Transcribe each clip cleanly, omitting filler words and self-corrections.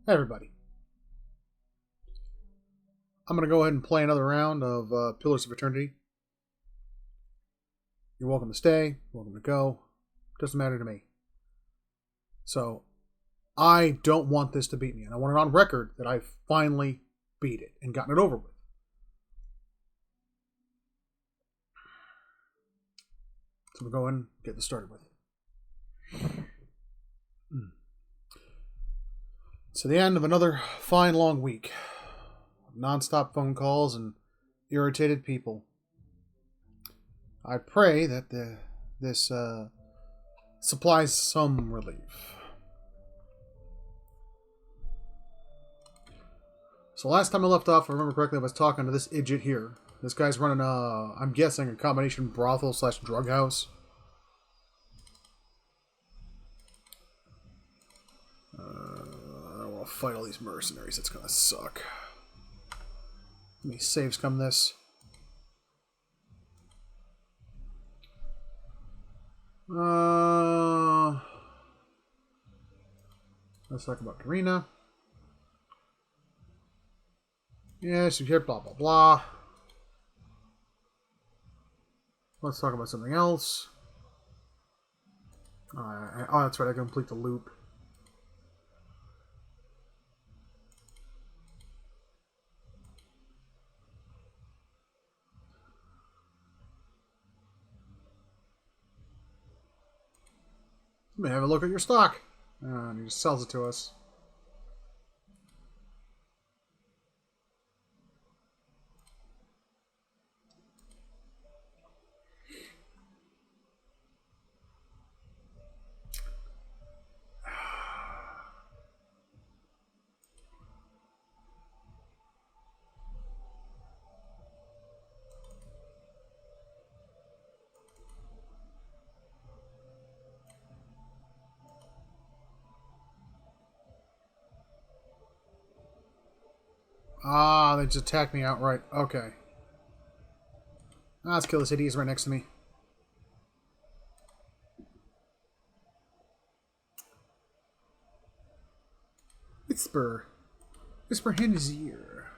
Hey everybody. I'm going to go ahead and play another round of Pillars of Eternity. You're welcome to stay, welcome to go. Doesn't matter to me. So, I don't want this to beat me, and I want it on record that I finally beat it and gotten it over with. So we'll go ahead and get this started with. It's the end of another fine long week. Non-stop phone calls and irritated people. I pray that this supplies some relief. So last time I left off, if I remember correctly, I was talking to this idiot here. This guy's running I'm guessing, a combination brothel / drug house. I don't want to fight all these mercenaries. It's gonna suck. How many saves come this? Let's talk about Karina. Yes, you hear blah blah blah. Let's talk about something else. Oh, that's right, I can complete the loop. Let me have a look at your stock. And he just sells it to us. Ah, they just attacked me outright. Okay. Let's kill this idiot. He's right next to me. Whisper. Whisper in his ear.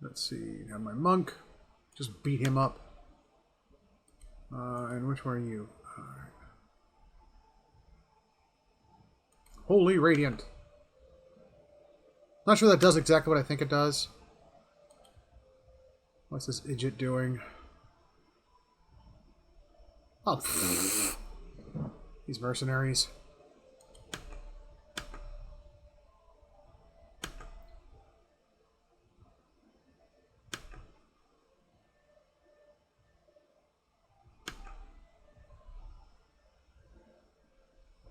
Let's see. Have my monk. Just beat him up. And which one are you? Alright. Holy Radiant. Not sure that does exactly what I think it does. What's this idiot doing? Oh, these mercenaries.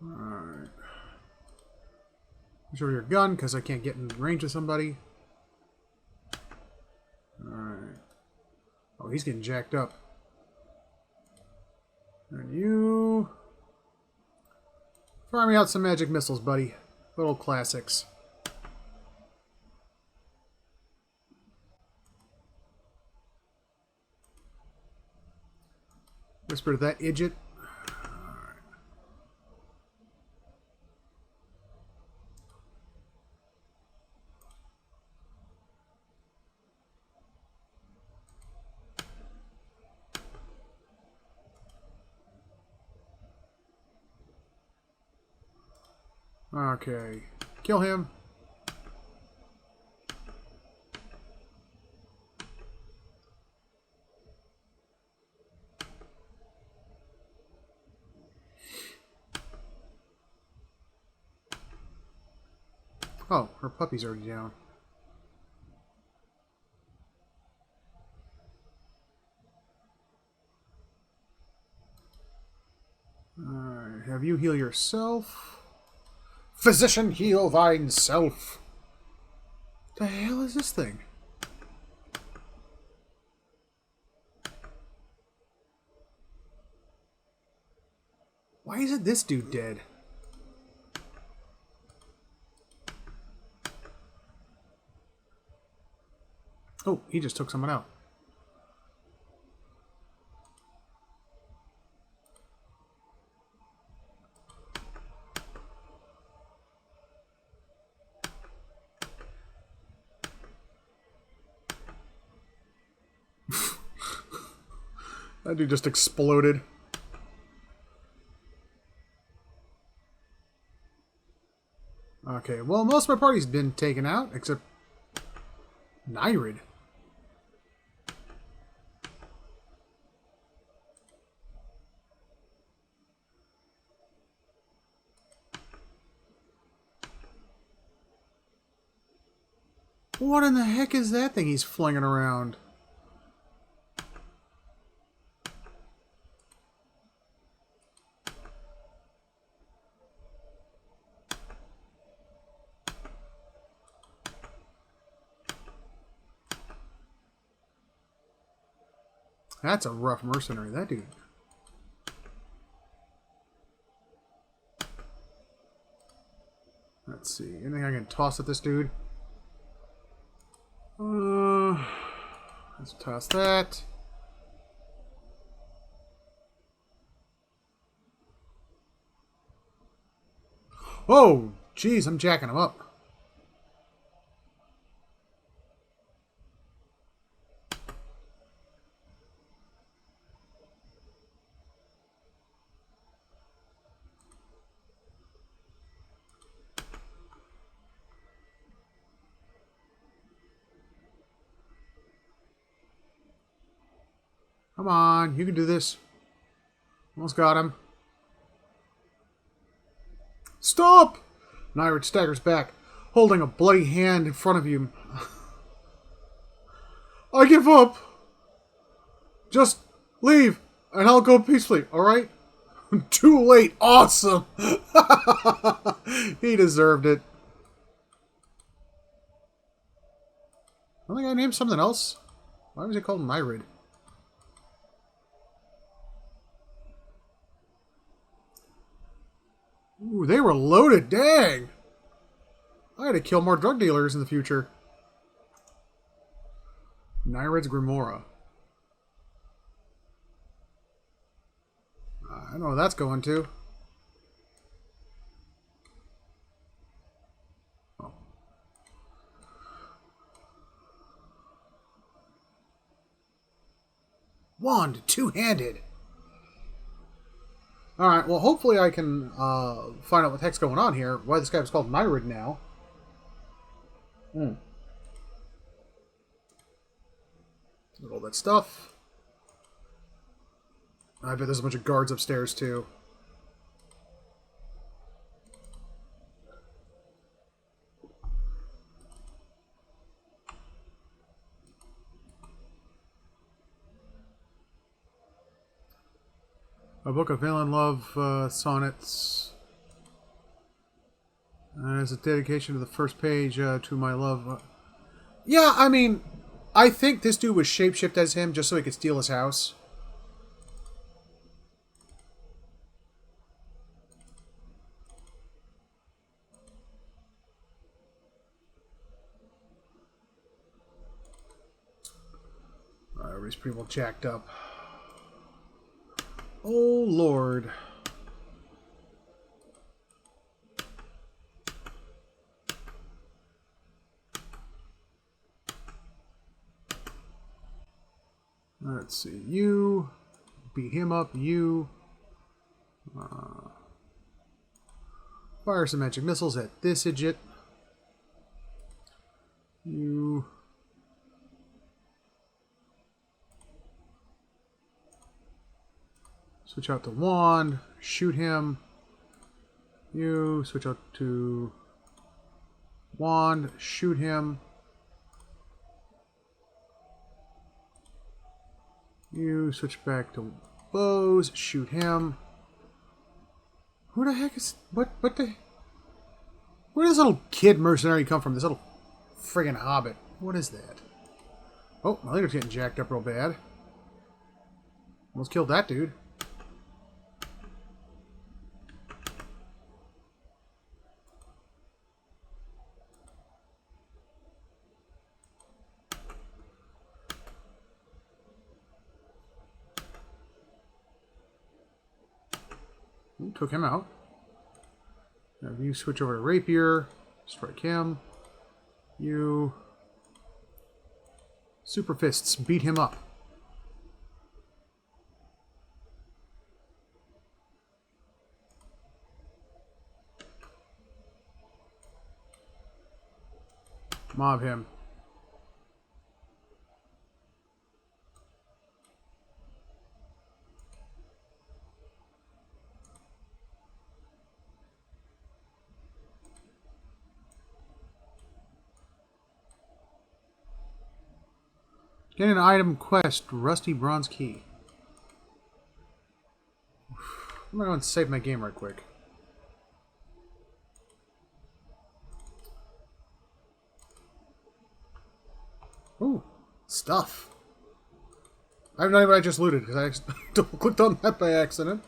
Alright. Show your gun, because I can't get in range of somebody. Alright. Oh, he's getting jacked up. And you... fire me out some magic missiles, buddy. Little classics. Whisper to that idiot. Okay. Kill him. Oh, her puppy's already down. Alright, have you heal yourself? Physician, heal thine self. The hell is this thing? Why isn't this dude dead? Oh, he just took someone out. That dude just exploded. Okay, well, most of my party's been taken out, except Nyrid. What in the heck is that thing he's flinging around? That's a rough mercenary, that dude. Let's see. Anything I can toss at this dude? Let's toss that. Oh, jeez, I'm jacking him up. Come on, you can do this. Almost got him. Stop! Nyrid staggers back, holding a bloody hand in front of you. I give up. Just leave, and I'll go peacefully, alright? Too late. Awesome. He deserved it. I think I named something else. Why was he called Nyrid? Ooh, they were loaded. Dang. I had to kill more drug dealers in the future. Nyrid's Grimora. I know where that's going to. Oh. Wand, two-handed. Alright, well, hopefully I can find out what the heck's going on here. Why this guy was called Nyrid now. Look at all that stuff. I bet there's a bunch of guards upstairs, too. A book of villain love sonnets. As a dedication to the first page to my love. Yeah, I mean, I think this dude was shapeshifted as him just so he could steal his house. Everybody's pretty well jacked up. Oh, Lord. Let's see. You. Beat him up. You. Fire some magic missiles at this idiot. You. Switch out to Wand. Shoot him. You. Switch out to Wand. Shoot him. You. Switch back to bows. Shoot him. Who the heck is... What the... Where does this little kid mercenary come from? This little friggin' hobbit. What is that? Oh, my leader's getting jacked up real bad. Almost killed that dude. Ooh, took him out. Now you switch over to Rapier. Strike him. You... Super Fists. Beat him up. Mob him. Get an item quest, Rusty Bronze Key. I'm going to save my game right quick. Ooh, stuff. I have no idea what I just looted because I double clicked on that by accident.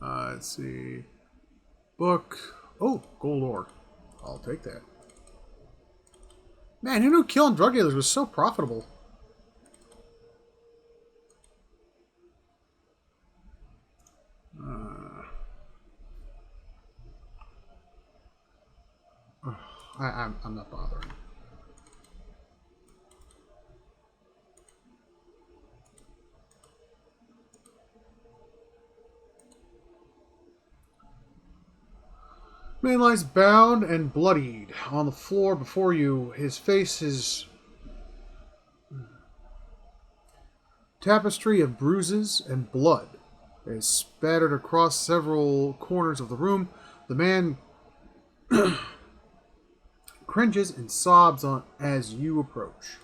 Let's see. Book. Oh, gold ore. I'll take that. Man, who knew killing drug dealers was so profitable? I'm not bothering. Man lies bound and bloodied on the floor before you. His face is tapestry of bruises and blood is spattered across several corners of the room. The man cringes and sobs on as you approach.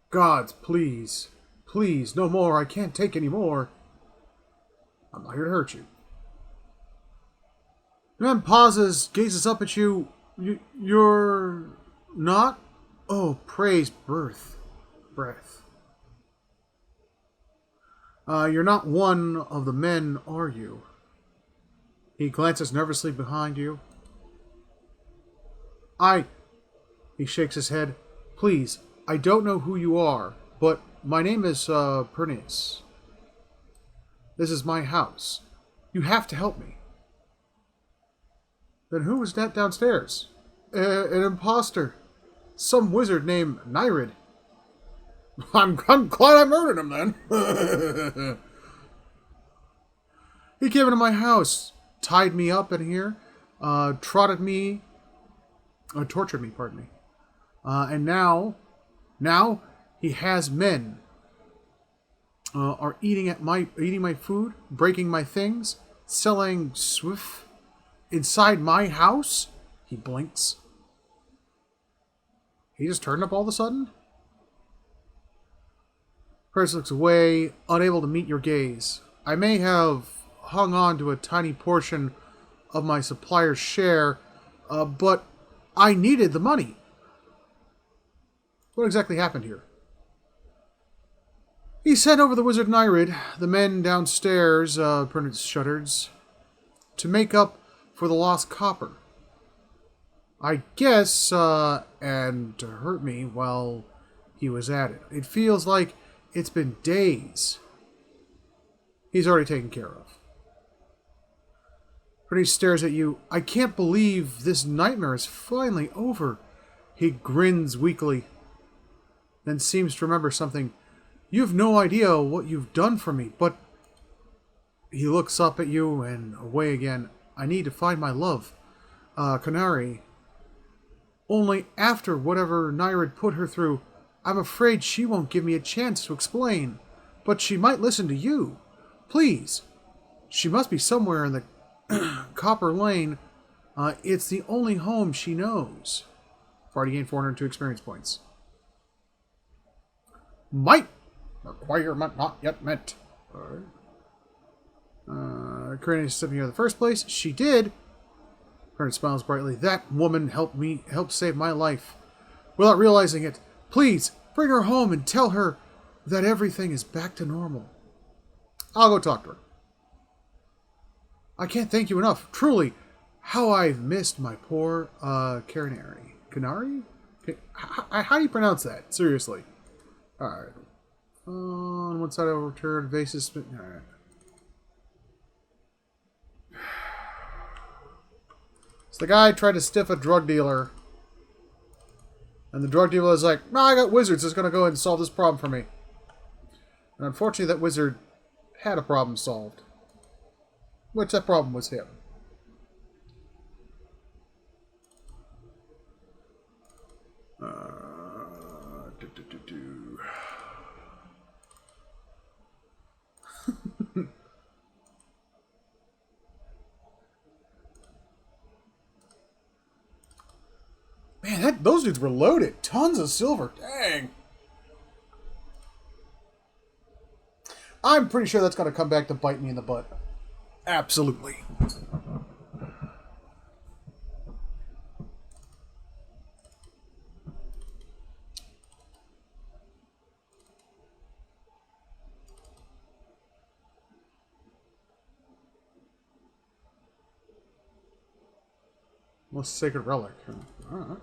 Gods, please. Please, no more. I can't take any more. I'm not here to hurt you. The man pauses, gazes up at you. You're not? Oh, praise breath. You're not one of the men, are you? He glances nervously behind you. He shakes his head. Please, I don't know who you are, but my name is, Pernice. This is my house. You have to help me. Then who was that downstairs? An imposter. Some wizard named Nyrid. I'm glad I murdered him then. He came into my house, tied me up in here, tortured me, pardon me. And now he has men. Are eating my food, breaking my things, selling Strf-af inside my house. He blinks. He just turned up all of a sudden? Chris looks away, unable to meet your gaze. I may have hung on to a tiny portion of my supplier's share, but I needed the money. What exactly happened here? He sent over the wizard Nyrid, the men downstairs, Prentice shudders, to make up for the lost copper. I guess, and to hurt me while he was at it. It feels like it's been days. He's already taken care of. Prentice stares at you. I can't believe this nightmare is finally over. He grins weakly, then seems to remember something. You have no idea what you've done for me, but... He looks up at you and away again. I need to find my love. Canary. Only after whatever Nyrid put her through, I'm afraid she won't give me a chance to explain. But she might listen to you. Please. She must be somewhere in the Copper Lane. It's the only home she knows. Already gained 402 experience points. Might. Requirement not yet met. Alright. Corinne is stepping here in the first place. She did. Corinne smiles brightly. That woman helped save my life. Without realizing it, please bring her home and tell her that everything is back to normal. I'll go talk to her. I can't thank you enough. Truly, how I've missed my poor Canary. Canary? How do you pronounce that? Seriously. Alright. On one side I will return vases. Alright. So the guy tried to stiff a drug dealer. And the drug dealer was like, no, I got wizards that's going to go ahead and solve this problem for me. And unfortunately that wizard had a problem solved. Which that problem was him. Man, those dudes were loaded. Tons of silver. Dang. I'm pretty sure that's going to come back to bite me in the butt. Absolutely. Most sacred relic. Alright.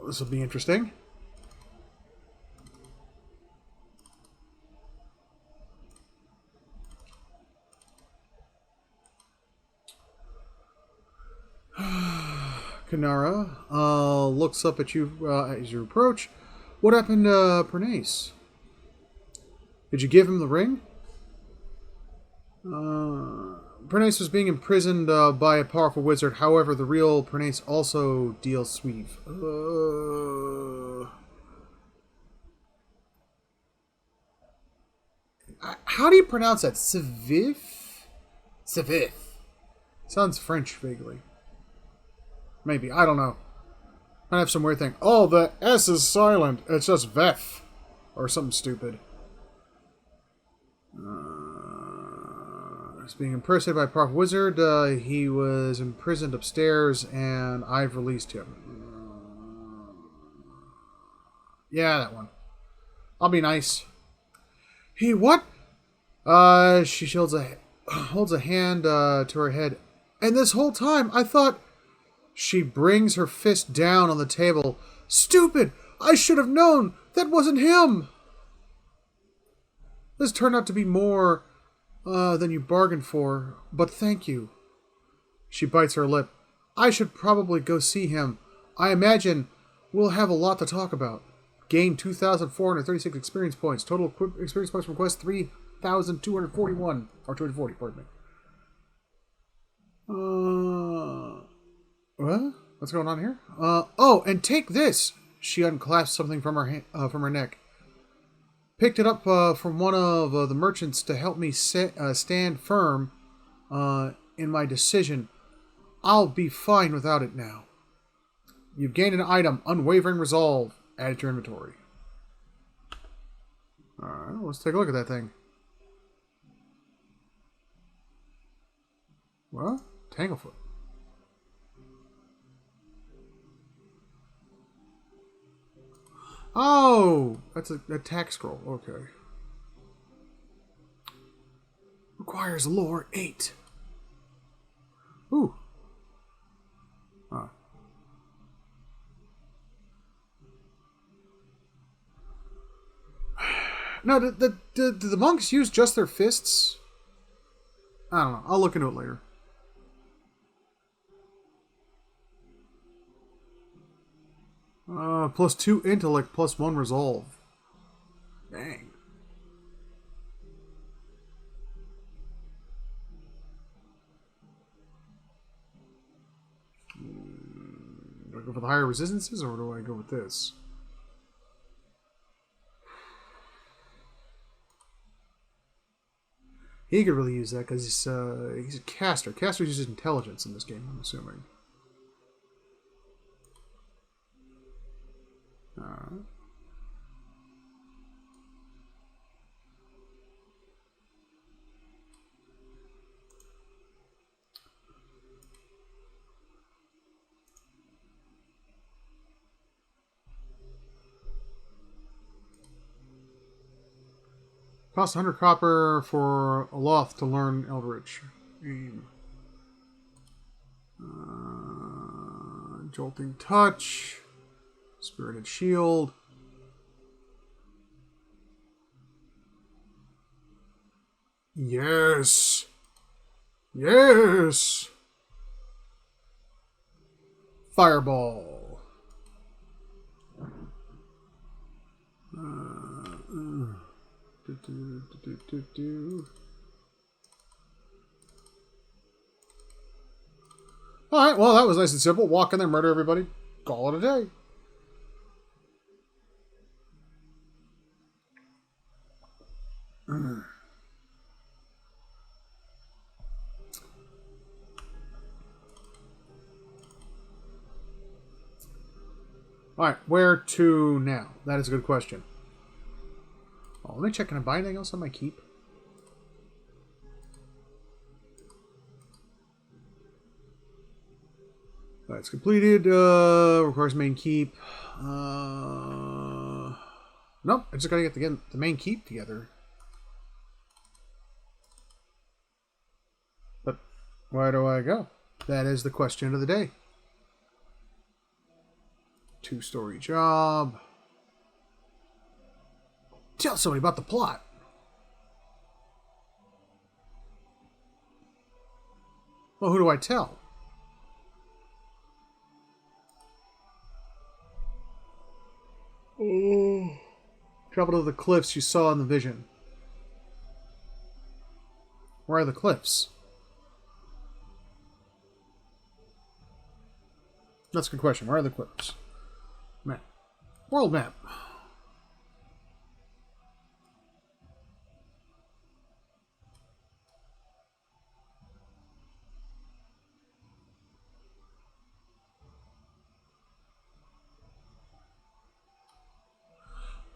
This will be interesting. Kanara looks up at you as you approach. What happened to Pernace? Did you give him the ring? Pernace was being imprisoned by a powerful wizard. However, the real Pernace also deals Sweeve. How do you pronounce that? Sevif? Sevif. Sounds French vaguely. Maybe. I don't know. I have some weird thing. Oh, the S is silent. It's just Vef. Or something stupid. He's being imprisoned by a powerful wizard. He was imprisoned upstairs, and I've released him. Yeah, that one. I'll be nice. He what? She holds a hand to her head. And this whole time, I thought... She brings her fist down on the table. Stupid! I should have known! That wasn't him! This turned out to be more than you bargained for, but thank you. She bites her lip. I should probably go see him. I imagine we'll have a lot to talk about. Gain 2,436 experience points. Total experience points from quest 3,241. Or 240, pardon me. What? What's going on here? Oh, and take this! She unclasped something from her neck. Picked it up from one of the merchants to help me stand firm in my decision. I'll be fine without it now. You've gained an item, Unwavering Resolve. Add it to your inventory. Alright, let's take a look at that thing. Well, Tanglefoot. Oh! That's a attack scroll. Okay. Requires lore 8. Ooh. Huh. Now, do the monks use just their fists? I don't know. I'll look into it later. Plus 2 intellect, plus 1 resolve. Dang. Do I go for the higher resistances, or do I go with this? He could really use that because he's a caster. Caster uses intelligence in this game, I'm assuming. Alright. Cost 100 copper for Aloth to learn Eldritch. Aim. Jolting Touch. Spirited Shield. Yes! Yes! Fireball. Alright, well, that was nice and simple. Walk in there, murder everybody. Call it a day. Alright, where to now? That is a good question. Oh, let me check. Can I buy anything else on my keep? Alright, it's completed. Requires main keep. Nope, I just gotta get the main keep together. But where do I go? That is the question of the day. 2-story job. Tell somebody about the plot. Well, who do I tell? Oh. Travel to the cliffs you saw in the vision. Where are the cliffs? That's a good question. Where are the cliffs? Map. World map.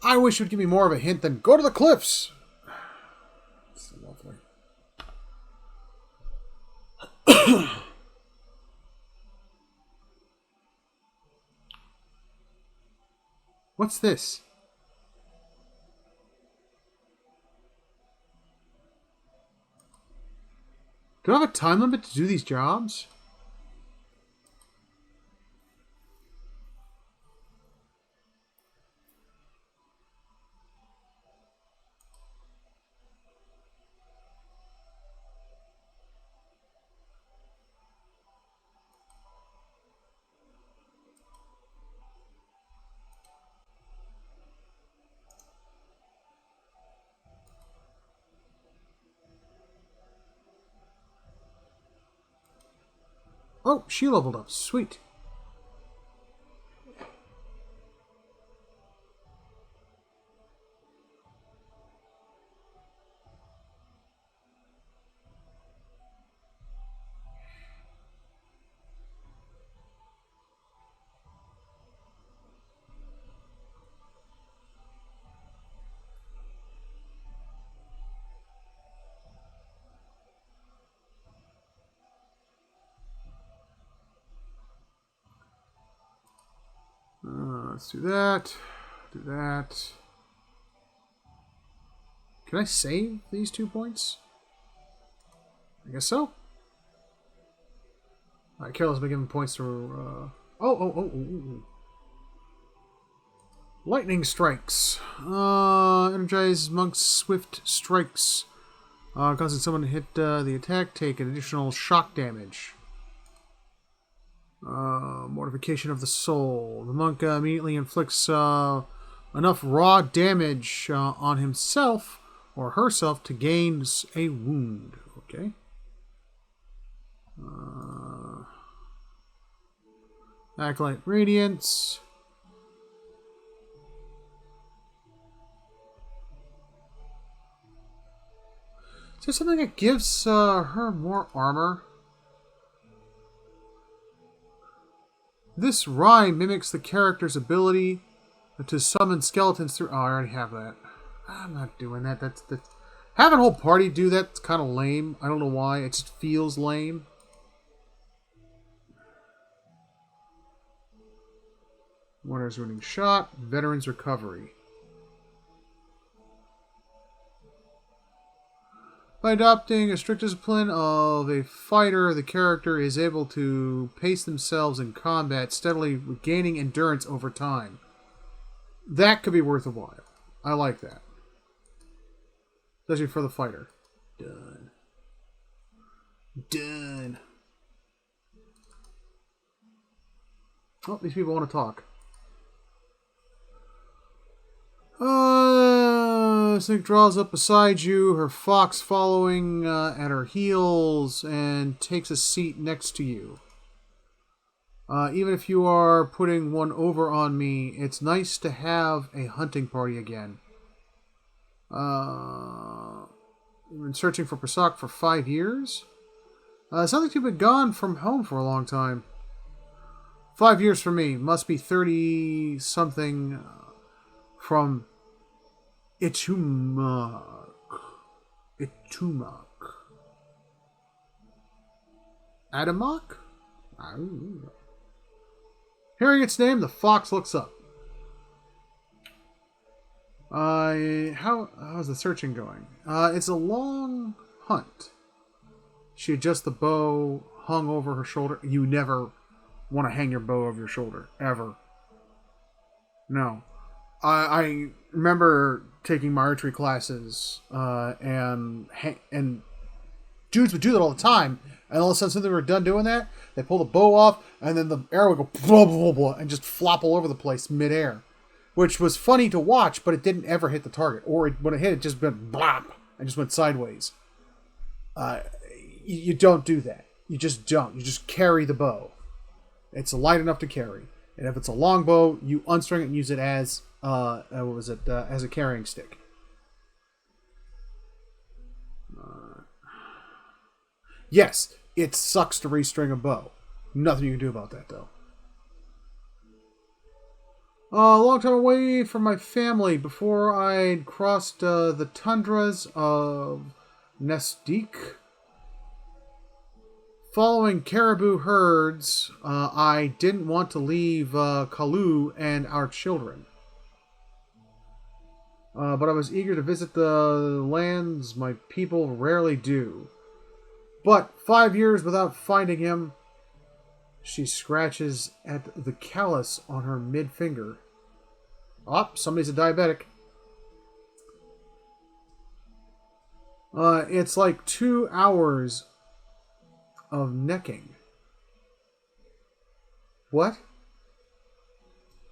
I wish it would give me more of a hint than go to the cliffs. That's lovely. What's this? Do I have a time limit to do these jobs? Oh, she leveled up. Sweet. Let's do that. Do that. Can I save these 2 points? I guess so. Alright, Carol's been giving points to... Oh. Lightning strikes. Energize monk's swift strikes. Causing someone to hit the attack, take an additional shock damage. Mortification of the soul. The monk immediately inflicts enough raw damage on himself or herself to gain a wound. Okay. Acolyte Radiance. Is there something that gives her more armor? This rhyme mimics the character's ability to summon skeletons through... Oh, I already have that. I'm not doing that. That's having a whole party do that's kind of lame. I don't know why. It just feels lame. Warner's winning shot. Veteran's recovery. By adopting a strict discipline of a fighter, the character is able to pace themselves in combat, steadily gaining endurance over time. That could be worth a while. I like that. Especially for the fighter. Done. Done. Oh, these people want to talk. Snake draws up beside you, her fox following at her heels, and takes a seat next to you. Even if you are putting one over on me, it's nice to have a hunting party again. You've been searching for Prasak for 5 years? It sounds like you've been gone from home for a long time. 5 years for me. Must be 30-something from Itumak. Itumak. Adamak? Hearing its name, the fox looks up. How's the searching going? It's a long hunt. She adjusts the bow hung over her shoulder. You never want to hang your bow over your shoulder, ever. No. I remember taking my archery classes, and dudes would do that all the time, and all of a sudden, they were done doing that, they pull the bow off, and then the arrow would go blah, blah, blah, blah, and just flop all over the place midair. Which was funny to watch, but it didn't ever hit the target. Or when it hit, it just went blop and just went sideways. You don't do that. You just don't. You just carry the bow. It's light enough to carry. And if it's a long bow, you unstring it and use it as as a carrying stick. Yes, it sucks to restring a bow. Nothing you can do about that, though. A long time away from my family before I'd crossed the tundras of Nesdik. Following caribou herds, I didn't want to leave Kalu and our children. But I was eager to visit the lands my people rarely do. But 5 years without finding him, she scratches at the callus on her mid-finger. Oh, somebody's a diabetic. It's like 2 hours of necking. What?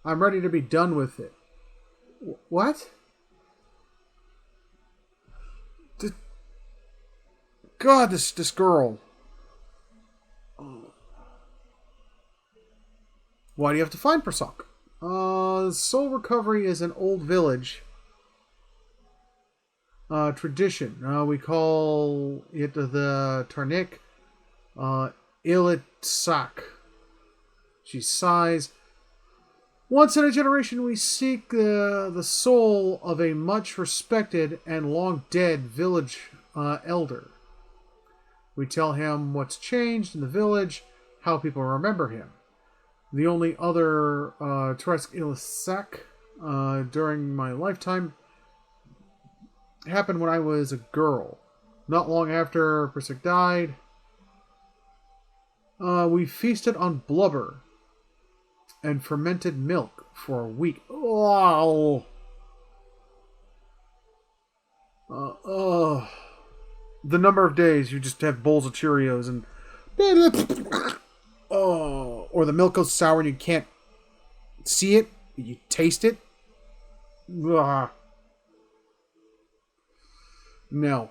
I'm ready to be done with it. What? God, this girl. Why do you have to find Prasak? Soul Recovery is an old village tradition. We call it the Tarnik Ilitsak. She sighs. Once in a generation we seek the soul of a much respected and long dead village elder. We tell him what's changed in the village, how people remember him. The only other Tarnik Ilitsak during my lifetime happened when I was a girl. Not long after Prasak died, we feasted on blubber and fermented milk for a week. Oh. The number of days you just have bowls of Cheerios and or the milk goes sour and you can't see it, you taste it. Ugh. No.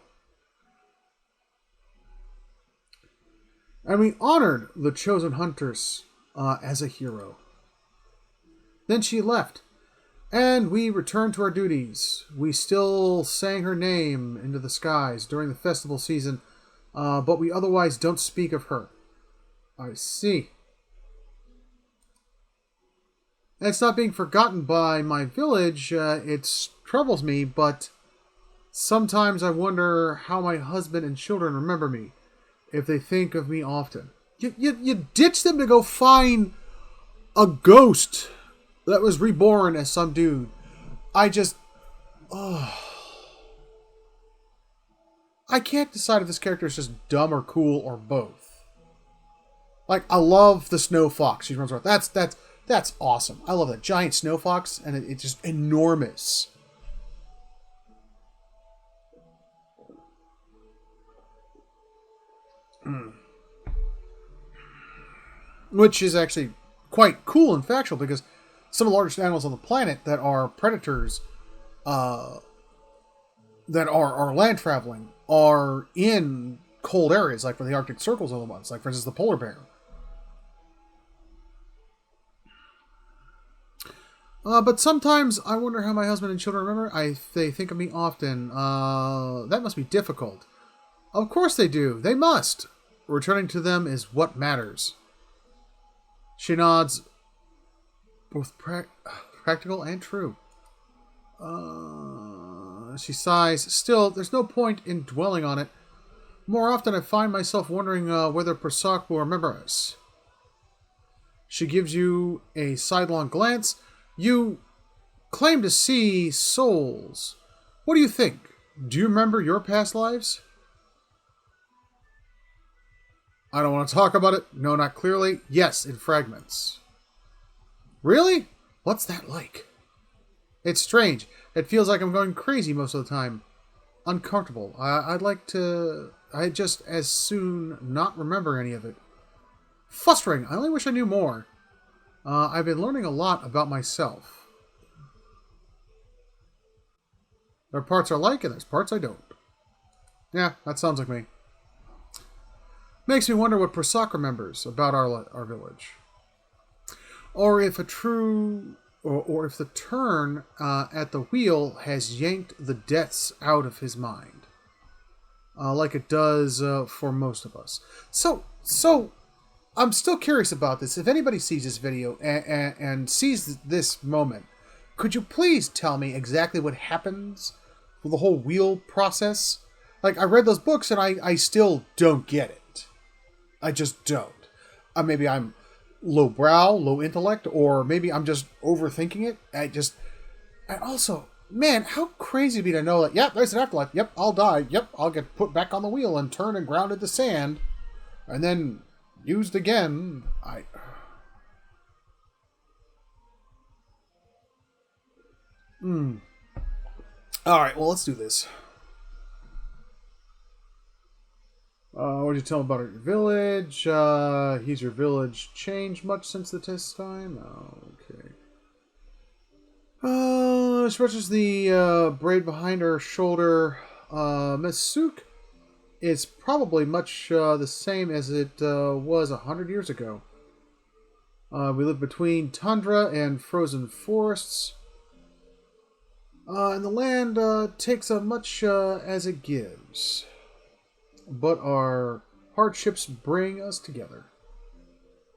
And we honored the chosen huntress as a hero. Then she left, and we returned to our duties. We still sang her name into the skies during the festival season, but we otherwise don't speak of her. I see. And it's not being forgotten by my village. It troubles me, but sometimes I wonder how my husband and children remember me, if they think of me often. You ditch them to go find a ghost that was reborn as some dude. I can't decide if this character is just dumb or cool or both. Like, I love the snow fox. She runs around. That's awesome. I love that giant snow fox, and it's just enormous. Which is actually quite cool and factual, because some of the largest animals on the planet that are predators, that are land traveling, are in cold areas, like where the Arctic Circles are the ones, like for instance the polar bear. But sometimes I wonder how my husband and children remember. They think of me often. That must be difficult. Of course they do. They must. Returning to them is what matters. She nods, both practical and true. She sighs. Still, there's no point in dwelling on it. More often I find myself wondering whether Prasok will remember us. She gives you a sidelong glance. You claim to see souls. What do you think? Do you remember your past lives? I don't want to talk about it. No, not clearly. Yes, in fragments. Really? What's that like? It's strange. It feels like I'm going crazy most of the time. Uncomfortable. I'd just as soon not remember any of it. Frustrating. I only wish I knew more. I've been learning a lot about myself. There are parts I like and there's parts I don't. Yeah, that sounds like me. Makes me wonder what Prasok remembers about our village. Or if if the turn at the wheel has yanked the deaths out of his mind. Like it does for most of us. So, I'm still curious about this. If anybody sees this video and sees this moment, could you please tell me exactly what happens with the whole wheel process? Like, I read those books and I still don't get it. I just don't. Maybe I'm lowbrow, low intellect, or maybe I'm just overthinking it. And also, man, how crazy would it be to know that, yep, there's an afterlife. Yep, I'll die. Yep, I'll get put back on the wheel and turned and grounded to sand. And then used again. Alright, well, let's do this. What did you tell him about your village? Has your village changed much since the test time? Okay. Stretches the braid behind her shoulder. Miss Sook is probably much the same as it was 100 years ago. We live between tundra and frozen forests. And the land takes as much as it gives. But our hardships bring us together.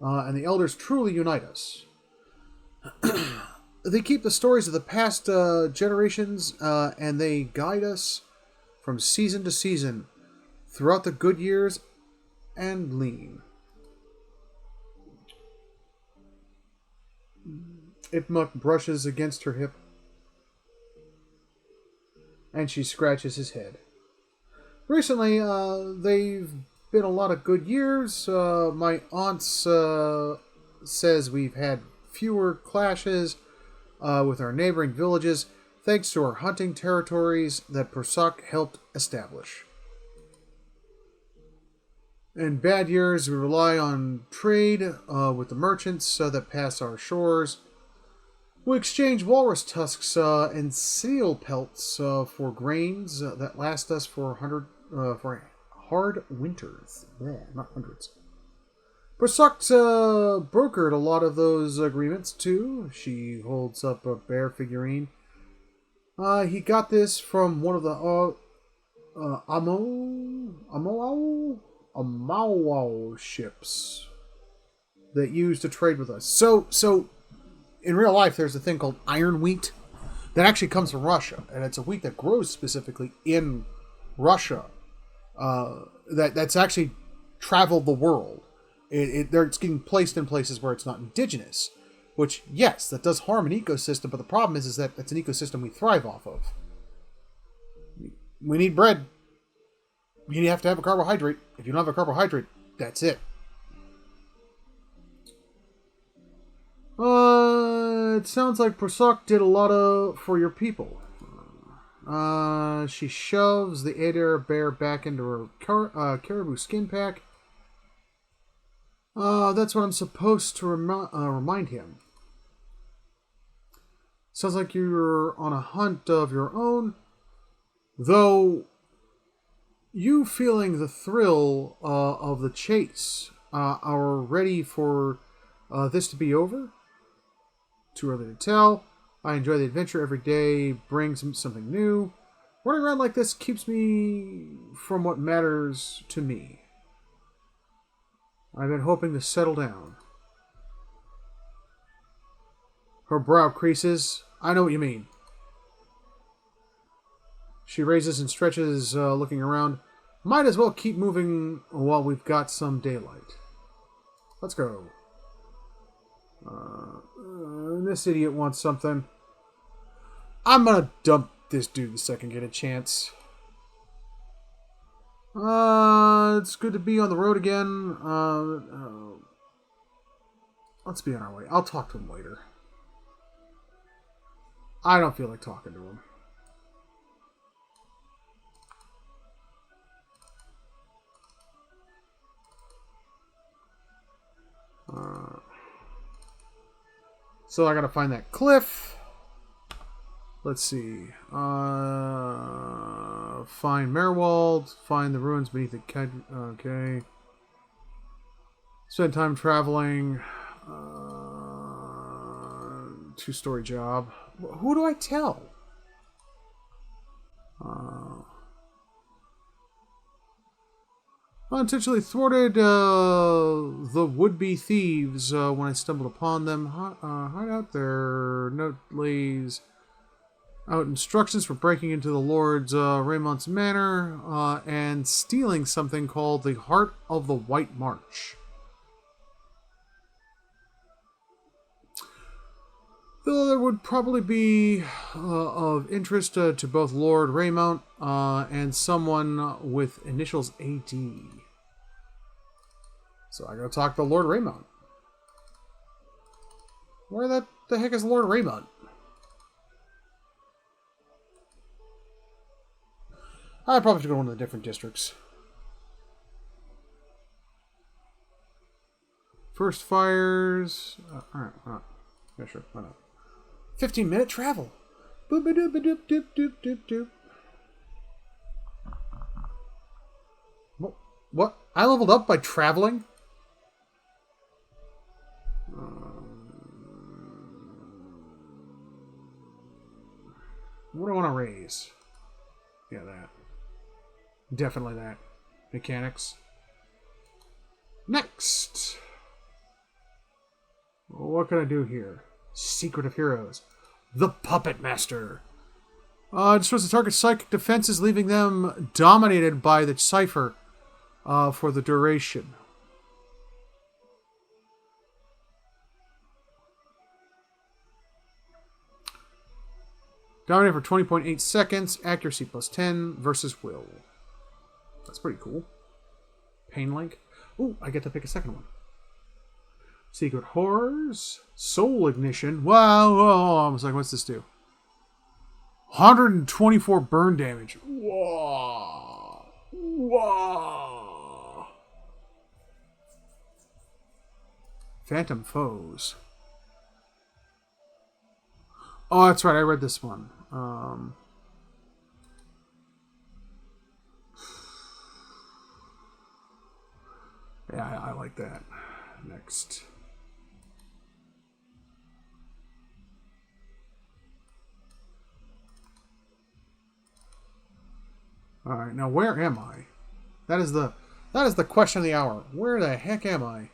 And the elders truly unite us. They keep the stories of the past generations, and they guide us from season to season, throughout the good years and lean. Ipmuk brushes against her hip, and she scratches his head. Recently, they've been a lot of good years. My aunt says we've had fewer clashes with our neighboring villages, thanks to our hunting territories that Prasok helped establish. In bad years, we rely on trade with the merchants that pass our shores. We exchange walrus tusks and seal pelts for grains that last us for hard winters. Yeah, not hundreds. Prasok brokered a lot of those agreements too. She holds up a bear figurine. He got this from one of the Amawao ships that used to trade with us. So in real life, there's a thing called iron wheat that actually comes from Russia, and it's a wheat that grows specifically in Russia. That's actually traveled the world. It's getting placed in places where it's not indigenous, which, yes, that does harm an ecosystem, but the problem is that it's an ecosystem we thrive off of. We need bread. You have to have a carbohydrate. If you don't have a carbohydrate, that's it. It sounds like Prasok did a lot for your people. She shoves the Adair bear back into her caribou skin pack. That's what I'm supposed to remind him. Sounds like you're on a hunt of your own, though you feeling the thrill of the chase are ready for this to be over? Too early to tell. I enjoy the adventure every day, brings something new. Running around like this keeps me from what matters to me. I've been hoping to settle down. Her brow creases. I know what you mean. She raises and stretches, looking around. Might as well keep moving while we've got some daylight. Let's go. This idiot wants something. I'm gonna dump this dude the second I get a chance. It's good to be on the road again. Let's be on our way. I'll talk to him later. I don't feel like talking to him. So I gotta find that cliff. Let's see. Find Merwald. Find the ruins beneath the... Okay. Spend time traveling. 2-story job. Who do I tell? Unintentionally thwarted the would-be thieves when I stumbled upon them. Hide out there. Note lays out instructions for breaking into the Lord's Raymont's manor and stealing something called the Heart of the White March. Though there would probably be of interest to both Lord Raymont and someone with initials AD. So I gotta talk to Lord Raymont. Where the heck is Lord Raymont? I probably should go to one of the different districts. First fires. Alright. Yeah, sure. Why not? 15-minute travel. Boop a doop a doop doop doop doop doop. What? I leveled up by traveling? What do I want to raise? Yeah, that. Definitely that. Mechanics. Next! What can I do here? Secret of Heroes. The Puppet Master. Destroys the target's psychic defenses, leaving them dominated by the cipher for the duration. Dominated for 20.8 seconds. Accuracy plus 10 versus will. That's pretty cool. Pain Link. Ooh, I get to pick a second one. Secret Horrors. Soul Ignition. Wow. Oh, I was like, what's this do? 124 burn damage. Whoa. Whoa. Phantom Foes. Oh, that's right. I read this one. Yeah, I like that. Next. All right, now where am I? That is the question of the hour. Where the heck am I?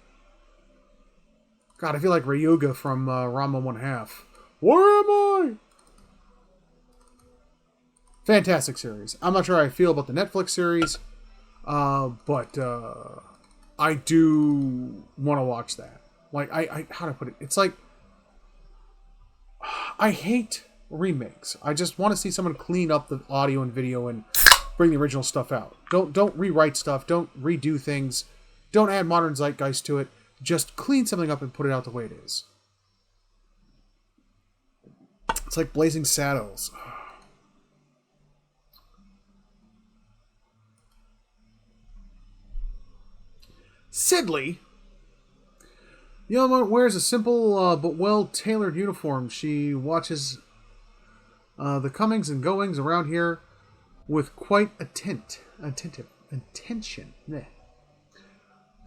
God, I feel like Ryuga from Ranma 1/2. Where am I? Fantastic series. I'm not sure how I feel about the Netflix series, but I do want to watch that. Like, how do I put it? It's like, I hate remakes. I just want to see someone clean up the audio and video and bring the original stuff out. Don't rewrite stuff. Don't redo things. Don't add modern zeitgeist to it. Just clean something up and put it out the way it is. It's like Blazing Saddles. Sidley. Yama wears a simple but well-tailored uniform. She watches the comings and goings around here with quite attention.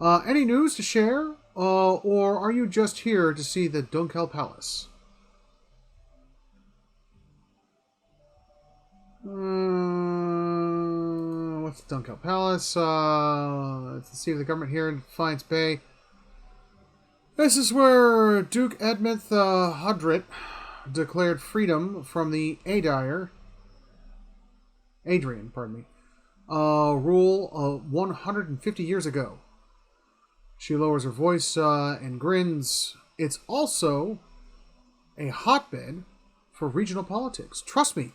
Any news to share? Or are you just here to see the Dunkel Palace? What's Dunkeld Palace? It's the seat of the government here in Defiance Bay. This is where Duke Edmund Hudrit declared freedom from the Adrian, rule 150 years ago. She lowers her voice and grins. It's also a hotbed for regional politics. Trust me,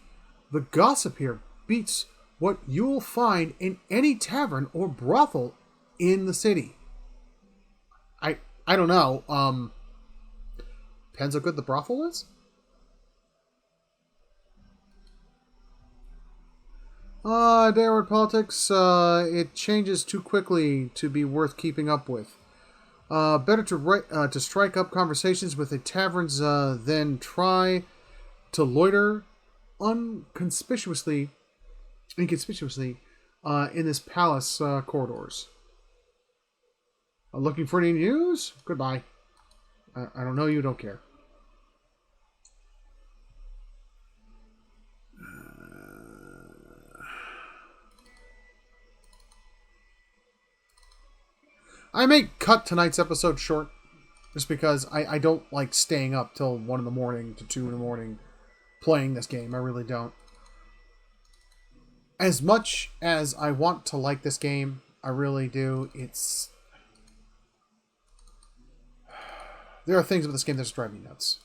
the gossip here beats what you'll find in any tavern or brothel in the city. I don't know. Depends how good the brothel is. Downward politics, it changes too quickly to be worth keeping up with. Better to strike up conversations with the taverns than try to loiter inconspicuously in this palace corridors. Looking for any news? Goodbye. I don't know you, don't care. I may cut tonight's episode short just because I don't like staying up till 1 in the morning to 2 in the morning playing this game. I really don't. As much as I want to like this game, I really do. There are things about this game that just drive me nuts.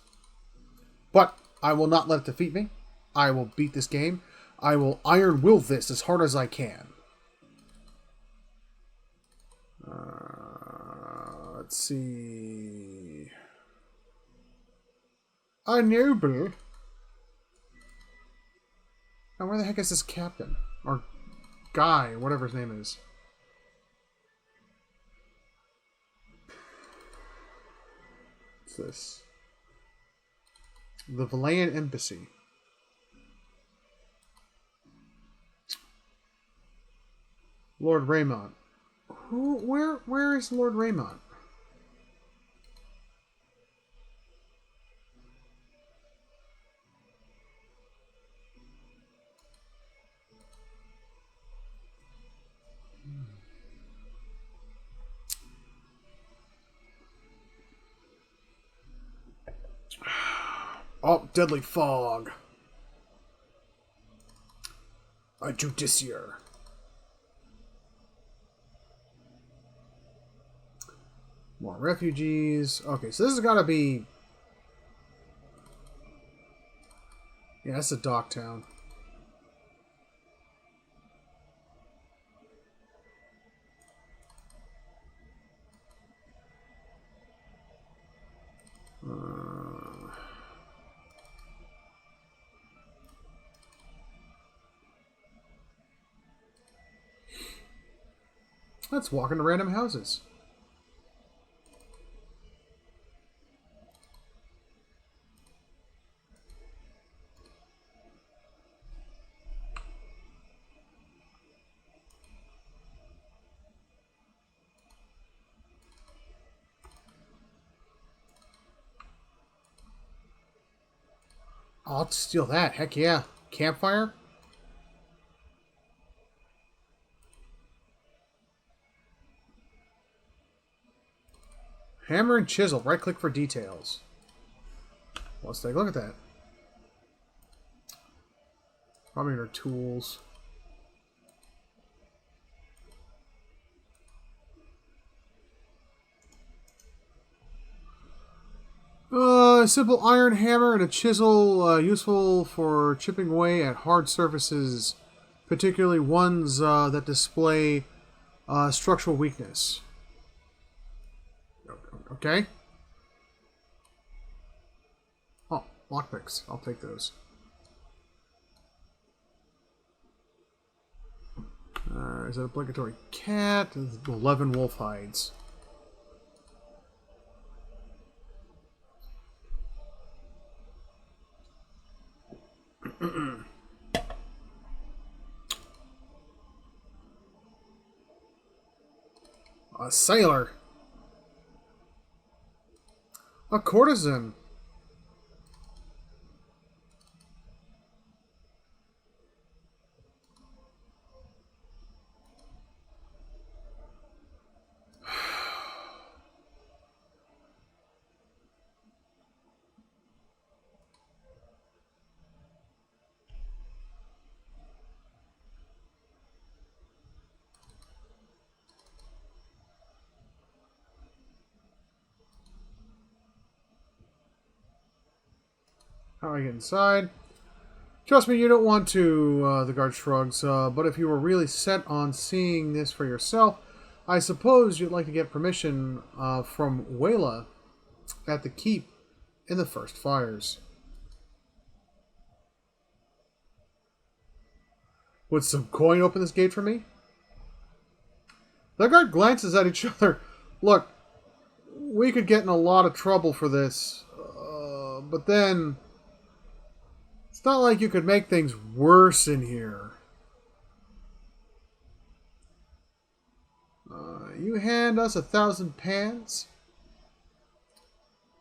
But I will not let it defeat me. I will beat this game. I will iron will this as hard as I can. Let's see. A noble. Now, where the heck is this captain? Or guy, or whatever his name is. What's this? The Valayan Embassy. Lord Raymond. Where is Lord Raymond? Oh, deadly fog. A justiciar. More refugees. Okay, so this has got to be... Yeah, that's a dock town. Let's walk into random houses. I'll steal that. Heck yeah. Campfire? Hammer and chisel. Right click for details. Let's take a look at that. Probably in our tools. A simple iron hammer and a chisel, useful for chipping away at hard surfaces, particularly ones that display structural weakness. Okay. Oh, lockpicks. I'll take those. Is that obligatory cat? 11 wolf hides. A sailor. A courtesan. How do I get inside? Trust me, you don't want to, the guard shrugs, but if you were really set on seeing this for yourself, I suppose you'd like to get permission from Wayla at the keep in the first fires. Would some coin open this gate for me? The guard glances at each other. Look, we could get in a lot of trouble for this, but then it's not like you could make things worse in here. You hand us 1,000 pans,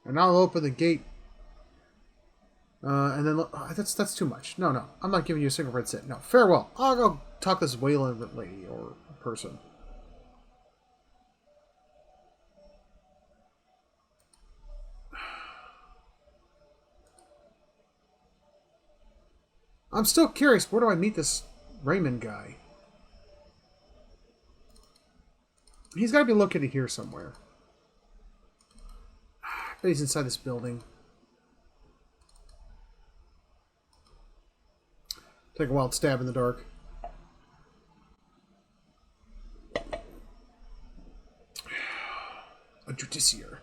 and I'll open the gate. And then that's too much. No, I'm not giving you a single red cent. No, farewell. I'll go talk to this Wayland lady or person. I'm still curious. Where do I meet this Raymond guy? He's got to be located here somewhere. But he's inside this building. Take a wild stab in the dark. A justiciar.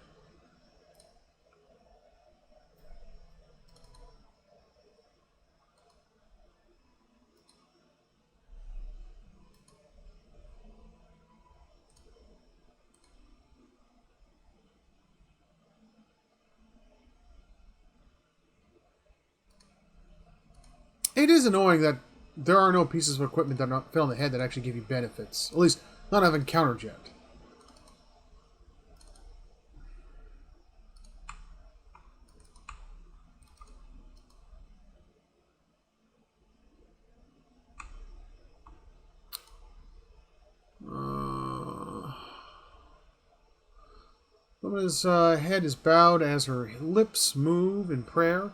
It is annoying that there are no pieces of equipment that don't fit on the head that actually give you benefits. At least, none I've encountered yet. Woman's head is bowed as her lips move in prayer.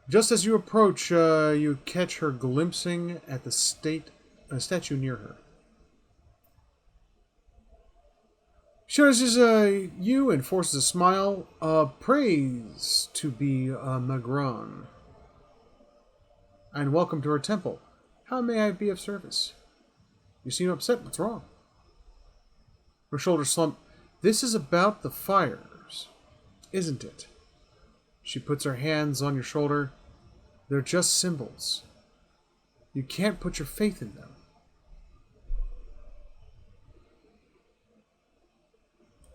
Just as you approach, you catch her glimpsing at the statue near her. She notices you and forces a smile. Praise to be Magron. And welcome to her temple. How may I be of service? You seem upset. What's wrong? Her shoulders slump. This is about the fires, isn't it? She puts her hands on your shoulder. They're just symbols. You can't put your faith in them.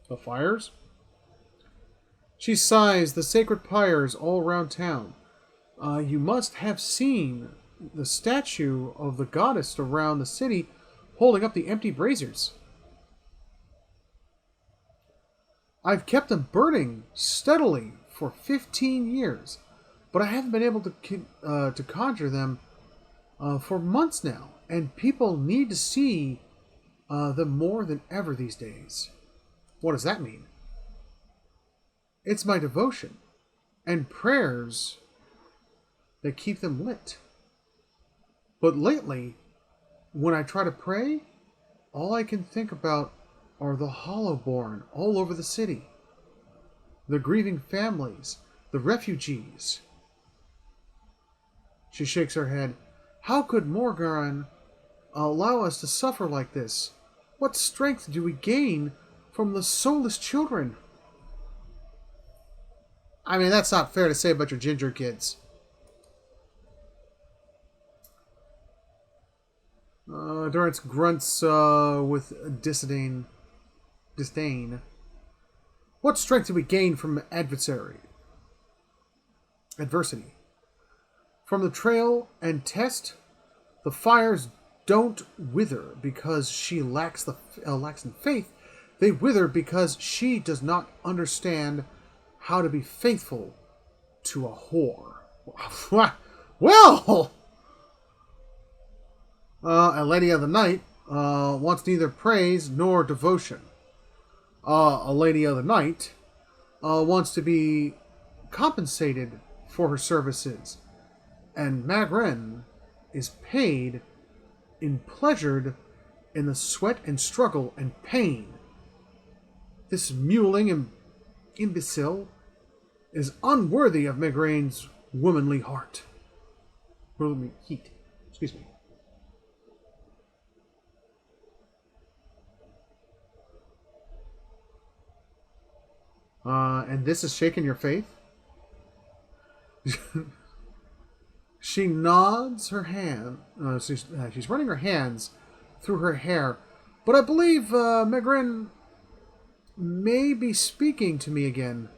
The fires? She sighs. The sacred pyres all around town. You must have seen the statue of the goddess around the city holding up the empty braziers. I've kept them burning steadily for 15 years, but I haven't been able to conjure them for months now, and people need to see them more than ever these days. What does that mean? It's my devotion and prayers that keep them lit. But lately, when I try to pray, all I can think about are the Hollowborn all over the city. The grieving families, the refugees. She shakes her head. How could Morgan allow us to suffer like this? What strength do we gain from the soulless children? I mean, that's not fair to say about your ginger kids. Durance grunts with disdain. What strength do we gain from adversity? From the trail and test, the fires don't wither because she lacks in faith. They wither because she does not understand how to be faithful to a whore. Well, a lady of the night wants neither praise nor devotion. A lady of the night wants to be compensated for her services, and Magren is paid and pleasured in the sweat and struggle and pain. This mewling imbecile is unworthy of Magren's womanly heart. Womanly heat. Excuse me. And this is shaking your faith? She nods her hand. She's running her hands through her hair. But I believe Megrin may be speaking to me again.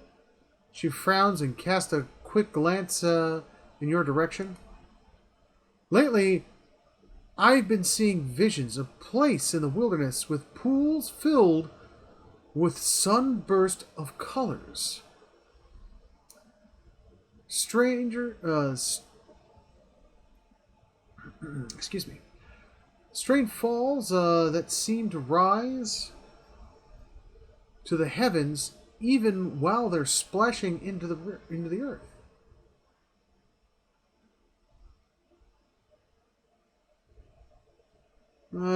She frowns and casts a quick glance in your direction. Lately, I've been seeing visions of a place in the wilderness with pools filled with sunburst of colors. Excuse me. Strange falls that seem to rise to the heavens even while they're splashing into the earth.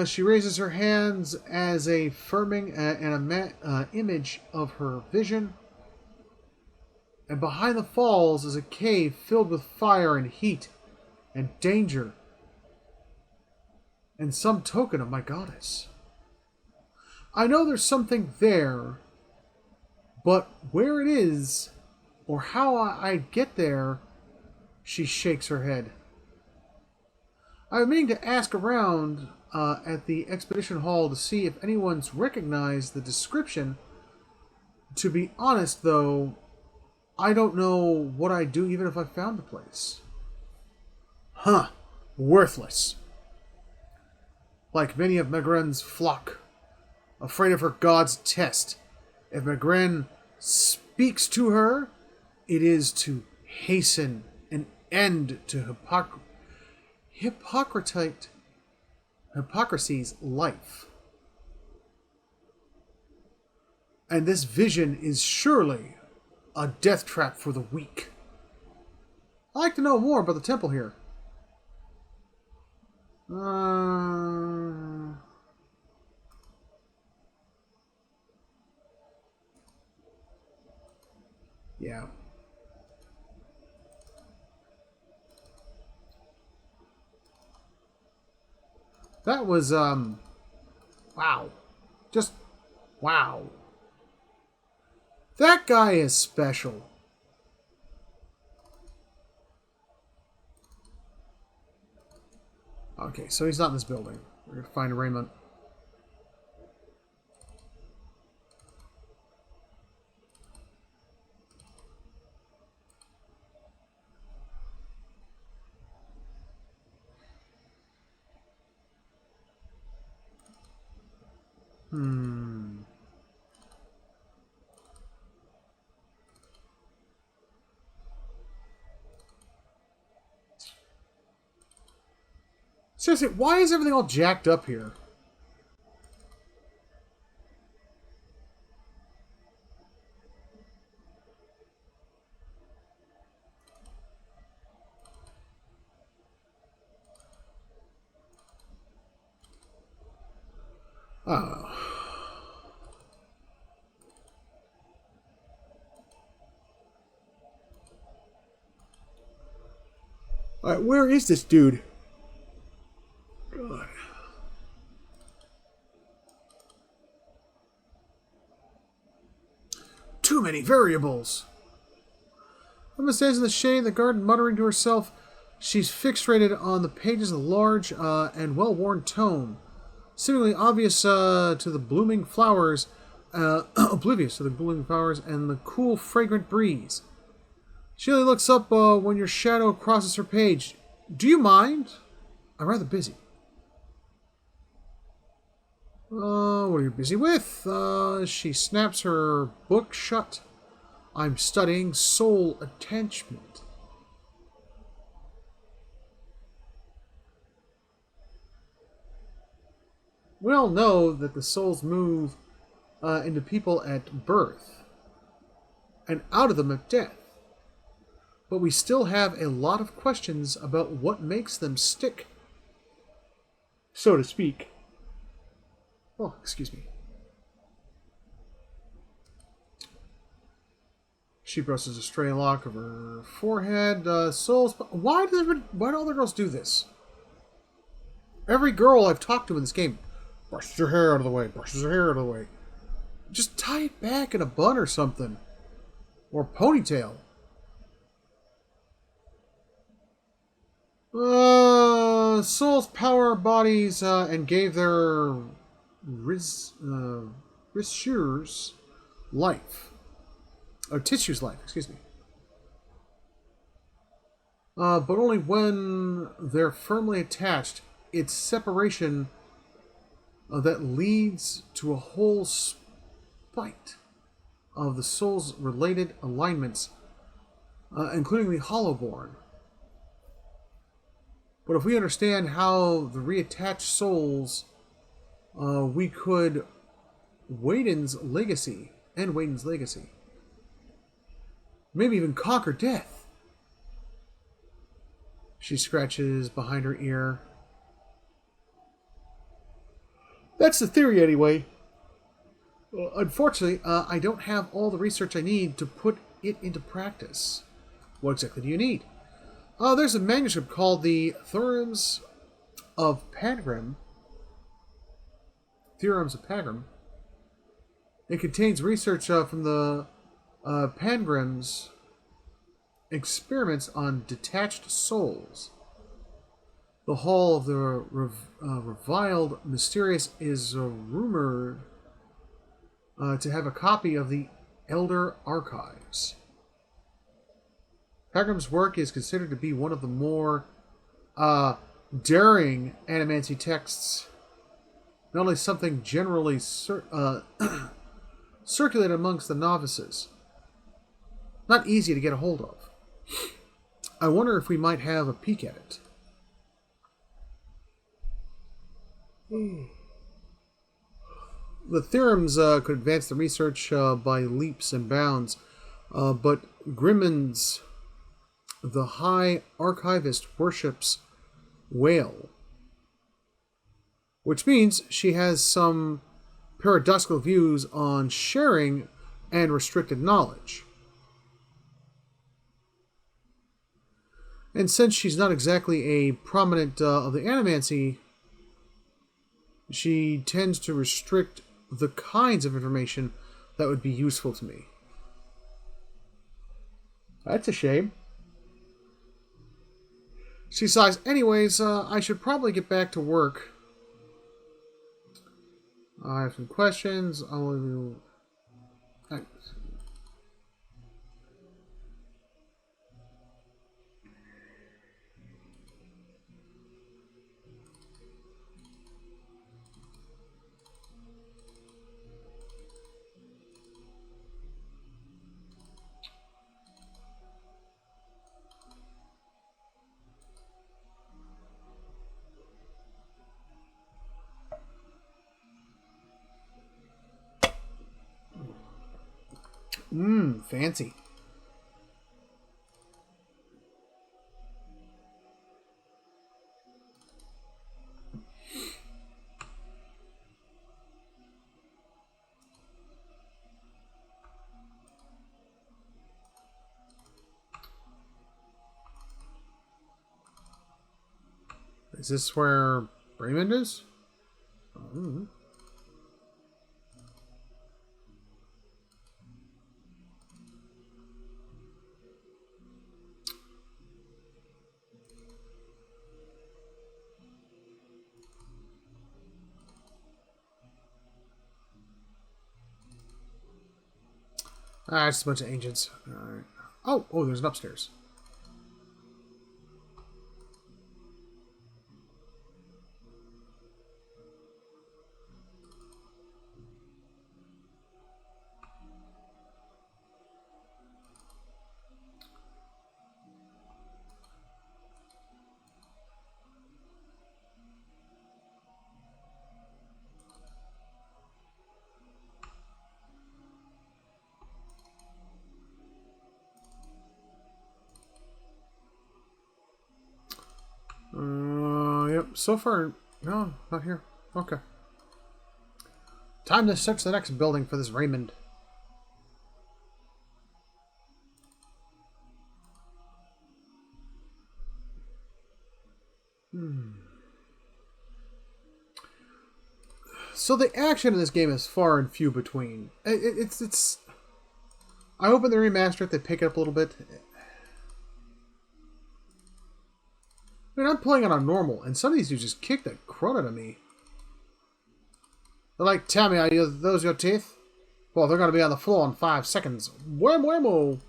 She raises her hands as a firming image of her vision. And behind the falls is a cave filled with fire and heat and danger and some token of my goddess. I know there's something there, but where it is or how I get there, she shakes her head. I'm meaning to ask around at the expedition hall to see if anyone's recognized the description. To be honest, though, I don't know what I'd do even if I found the place. Huh. Worthless. Like many of Megren's flock, afraid of her god's test. If Megren speaks to her, it is to hasten an end to hypocrisy's life. And this vision is surely a death trap for the weak. I'd like to know more about the temple here. Yeah. That was, wow. Just, wow. That guy is special. Okay, so he's not in this building. We're going to find Raymond. Seriously, why is everything all jacked up here? Oh. Alright, where is this dude? God. Too many variables. Emma stands in the shade of the garden, muttering to herself. She's fixated on the pages of the large and well-worn tome, seemingly obvious to the blooming flowers, oblivious to the blooming flowers and the cool, fragrant breeze. She only looks up when your shadow crosses her page. Do you mind? I'm rather busy. What are you busy with? She snaps her book shut. I'm studying soul attachment. We all know that the souls move into people at birth and out of them at death. But we still have a lot of questions about what makes them stick, so to speak. Oh, excuse me. She brushes a stray lock of her forehead. Souls. Why do all the girls do this? Every girl I've talked to in this game brushes her hair out of the way. Brushes her hair out of the way. Just tie it back in a bun or something, or ponytail. Souls power our bodies and gave their tissues life. Or tissues life, excuse me. But only when they're firmly attached. It's separation that leads to a whole spite of the soul's related alignments, including the Hollowborn. But if we understand how the reattached souls, we could Waiden's legacy, maybe even conquer death. She scratches behind her ear. That's the theory, anyway. Unfortunately, I don't have all the research I need to put it into practice. What exactly do you need? There's a manuscript called the Theorems of Pangrim. It contains research from the Pangrim's experiments on detached souls. The Hall of the Reviled Mysterious is rumored to have a copy of the Elder Archives. Pangrim's work is considered to be one of the more daring animancy texts. Not only something generally circulated amongst the novices. Not easy to get a hold of. I wonder if we might have a peek at it. The theorems could advance the research by leaps and bounds, but Grimmon's the High Archivist worships whale, which means she has some paradoxical views on sharing and restricted knowledge. And since she's not exactly a prominent of the animancy, she tends to restrict the kinds of information that would be useful to me. That's a shame. She sighs. Anyways, I should probably get back to work. I have some questions. I will do. Thanks. Fancy. Is this where Raymond is? Oh. It's a bunch of ancients. Alright. Oh, there's an upstairs. Yep. So far, no, not here. Okay. Time to search the next building for this Raymond. So the action in this game is far and few between. It's. I hope in the remaster if they pick it up a little bit. I mean, I'm playing it on normal, and some of these dudes just kick the crud out of me. They're like, tell me, are those your teeth? Well, they're going to be on the floor in 5 seconds. Wham-whammo!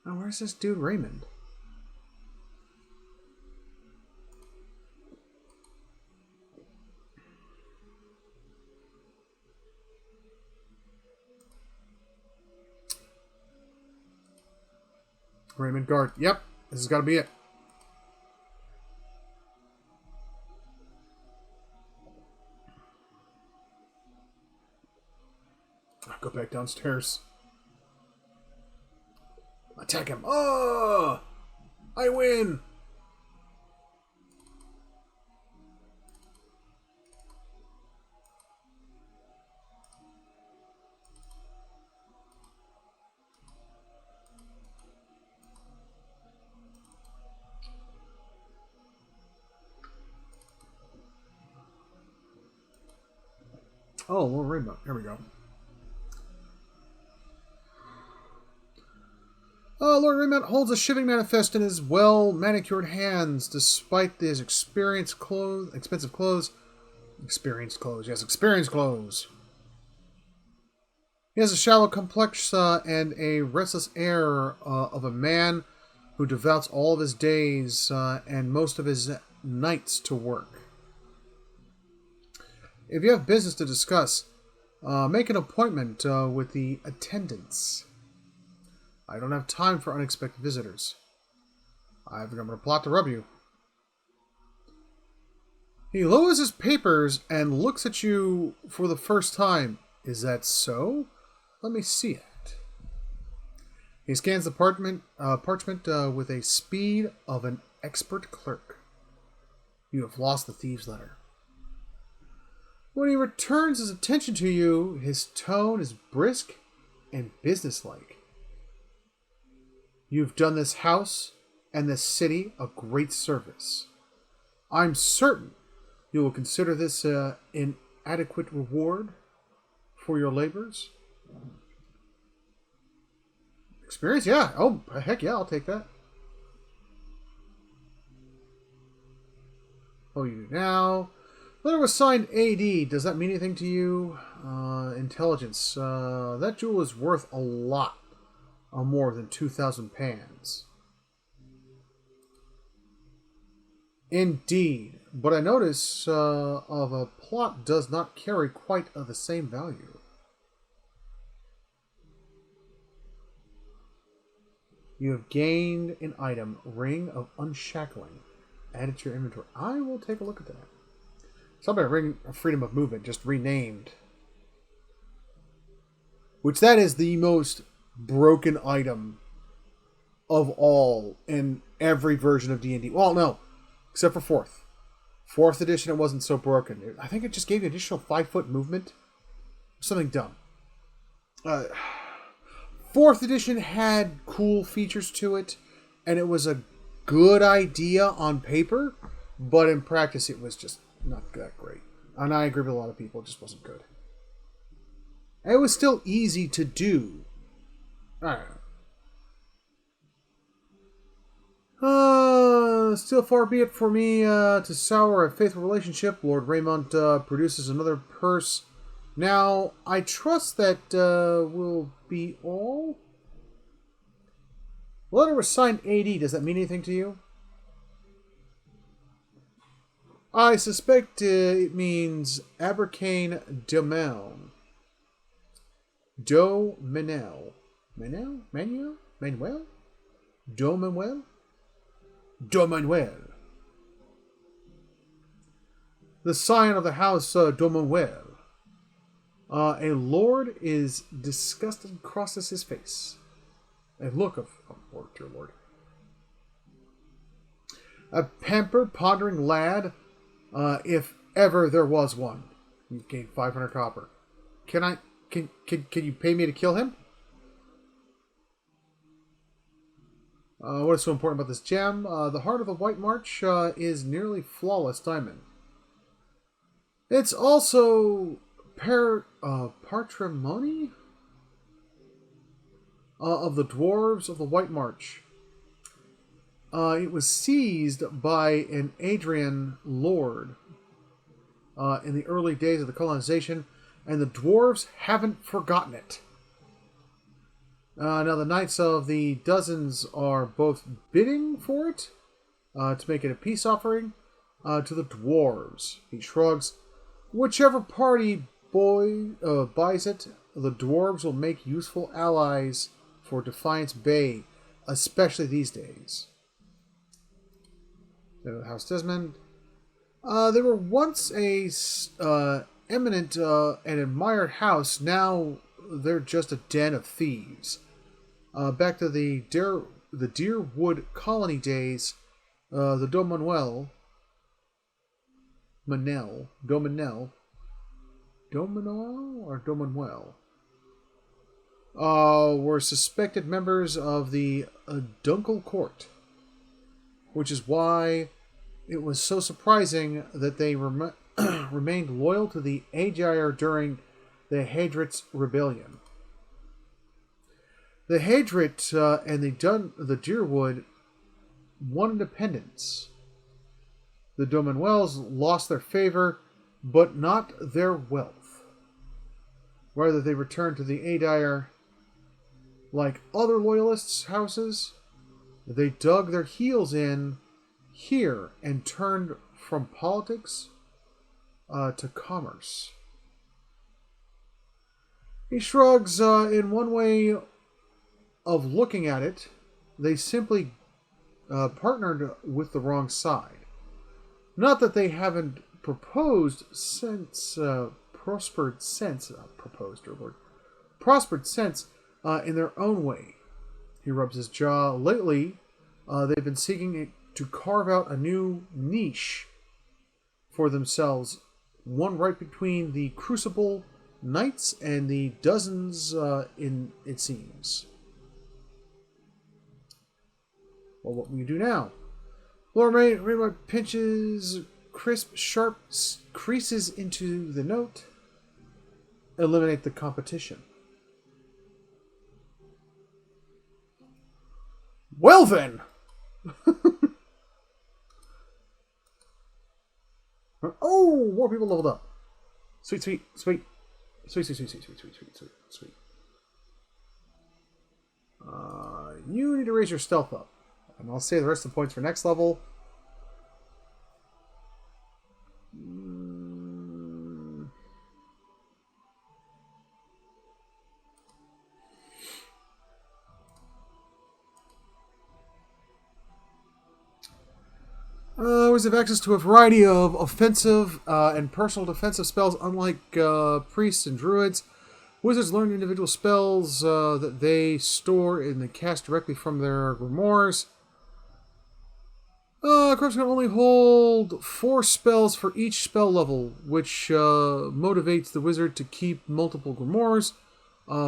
Now, where's this dude Raymond? Raymond Guard. Yep, this has got to be it. I'll go back downstairs. Attack him. Oh! I win! Oh, Lord Rainbow. Here we go. Lord Raymond holds a shipping manifest in his well-manicured hands, despite his experienced clothes. Experienced clothes. Yes, experienced clothes. He has a shallow complexion and a restless air of a man who devotes all of his days and most of his nights to work. If you have business to discuss, make an appointment with the attendants. I don't have time for unexpected visitors. I'm going to plot to rub you. He lowers his papers and looks at you for the first time. Is that so? Let me see it. He scans the parchment with a speed of an expert clerk. You have lost the thieves' letter. When he returns his attention to you, his tone is brisk and businesslike. You've done this house and this city a great service. I'm certain you will consider this an adequate reward for your labors. Experience? Yeah. Oh, heck yeah, I'll take that. Oh, you do now. Letter was signed AD. Does that mean anything to you? Intelligence. That jewel is worth a lot. More than 2,000 pans. Indeed, but I notice of a plot does not carry quite the same value. You have gained an item, Ring of Unshackling. Add it to your inventory. I will take a look at that. Somebody Ring of Freedom of Movement, just renamed. Which that is the most broken item of all in every version of D&D. Well, no, except for 4th. 4th edition, it wasn't so broken. I think it just gave you additional 5-foot movement. Something dumb. 4th edition had cool features to it, and it was a good idea on paper, but in practice it was just not that great. And I agree with a lot of people, it just wasn't good. And it was still easy to do. I don't know. Still far be it for me to sour a faithful relationship. Lord Raymond produces another purse. Now, I trust that will be all. The letter was signed AD. Does that mean anything to you? I suspect it means Abercane Domain. Domenel. Manuel? Manuel? Manuel? Domanuel? Domanuel. The sign of the house Domanuel. A lord is disgusted and crosses his face. A look of, oh Lord, dear Lord. A pampered, pondering lad, if ever there was one. You gained 500 copper. Can you pay me to kill him? What is so important about this gem? The heart of the White March is nearly flawless diamond. It's also patrimony of the dwarves of the White March. It was seized by an Adrian lord in the early days of the colonization, and the dwarves haven't forgotten it. Now, the Knights of the Dozens are both bidding for it to make it a peace offering to the dwarves. He shrugs. Whichever party buys it, the dwarves will make useful allies for Defiance Bay, especially these days. House Desmond. They were once a eminent and admired house. Now they're just a den of thieves. Back to the Deerwood colony days, the Domanwell were suspected members of the Dunkel Court, which is why it was so surprising that they remained loyal to the Aegir during the Hadrit's rebellion. The Hadrit and the Deerwood won independence. The Domanwells lost their favor, but not their wealth. Rather, they returned to the Aegir. Like other loyalists' houses, they dug their heels in here and turned from politics to commerce. He shrugs. In one way of looking at it, they simply partnered with the wrong side. Not that they haven't prospered since in their own way. He rubs his jaw. Lately, they've been seeking to carve out a new niche for themselves, one right between the Crucible Knights and the Dozens, it seems. Well, what will you do now? Lord Raymond pinches crisp, sharp creases into the note. Eliminate the competition. Well then! Oh, more people leveled up. Sweet. You need to raise your stealth up. And I'll save the rest of the points for next level. Always have access to a variety of offensive and personal defensive spells, unlike priests and druids. Wizards learn individual spells that they store and they cast directly from their grimoires. Corpse can only hold 4 spells for each spell level, which motivates the wizard to keep multiple grimoires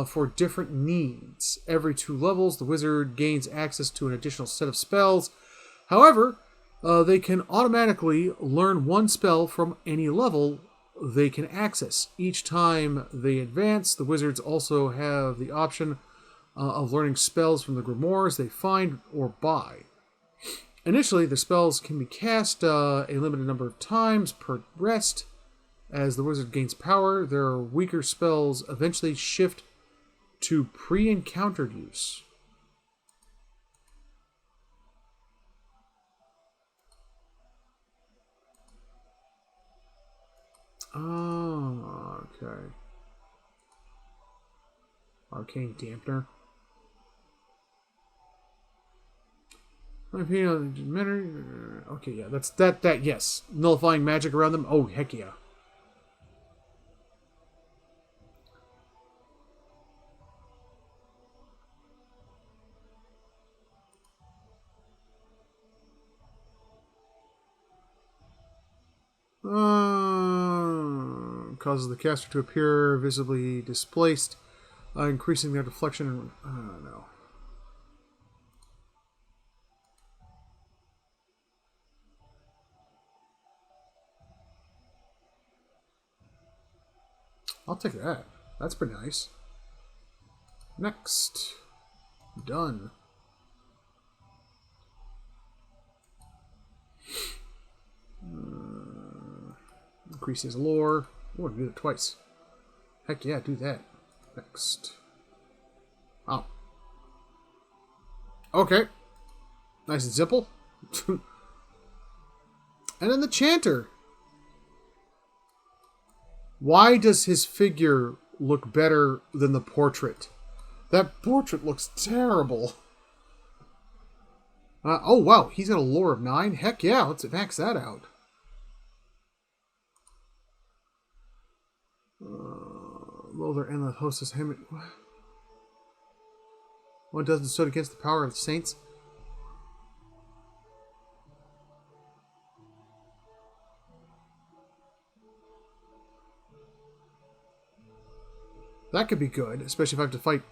for different needs. Every 2 levels, the wizard gains access to an additional set of spells. However, they can automatically learn 1 spell from any level they can access. Each time they advance, the wizards also have the option of learning spells from the grimoires they find or buy. Initially, the spells can be cast a limited number of times per rest. As the wizard gains power, their weaker spells eventually shift to pre-encountered use. Oh, okay. Arcane Dampener. Okay, yeah, that's that, yes. Nullifying magic around them? Oh, heck yeah. Causes the caster to appear visibly displaced, increasing their deflection. No. I'll take that. That's pretty nice. Next. Done. Increase his lore. Oh, do it twice. Heck yeah, do that. Next. Oh. Okay. Nice and simple. And then the chanter. Why does his figure look better than the portrait? That portrait looks terrible. Oh, wow. He's got a lore of 9. Heck yeah. Let's max that out. Lother and the hostess him. One doesn't stood against the power of the saints. That could be good, especially if I have to fight.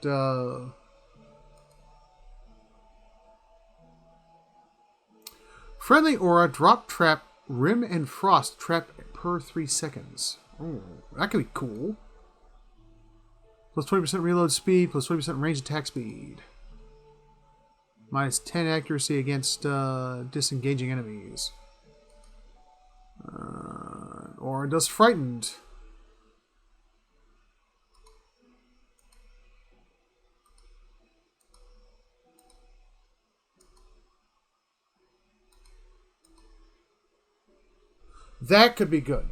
Friendly aura, drop trap, rim and frost trap per 3 seconds. Oh, that could be cool. Plus 20% reload speed, plus 20% range attack speed. Minus 10 accuracy against disengaging enemies. Or does frightened. That could be good.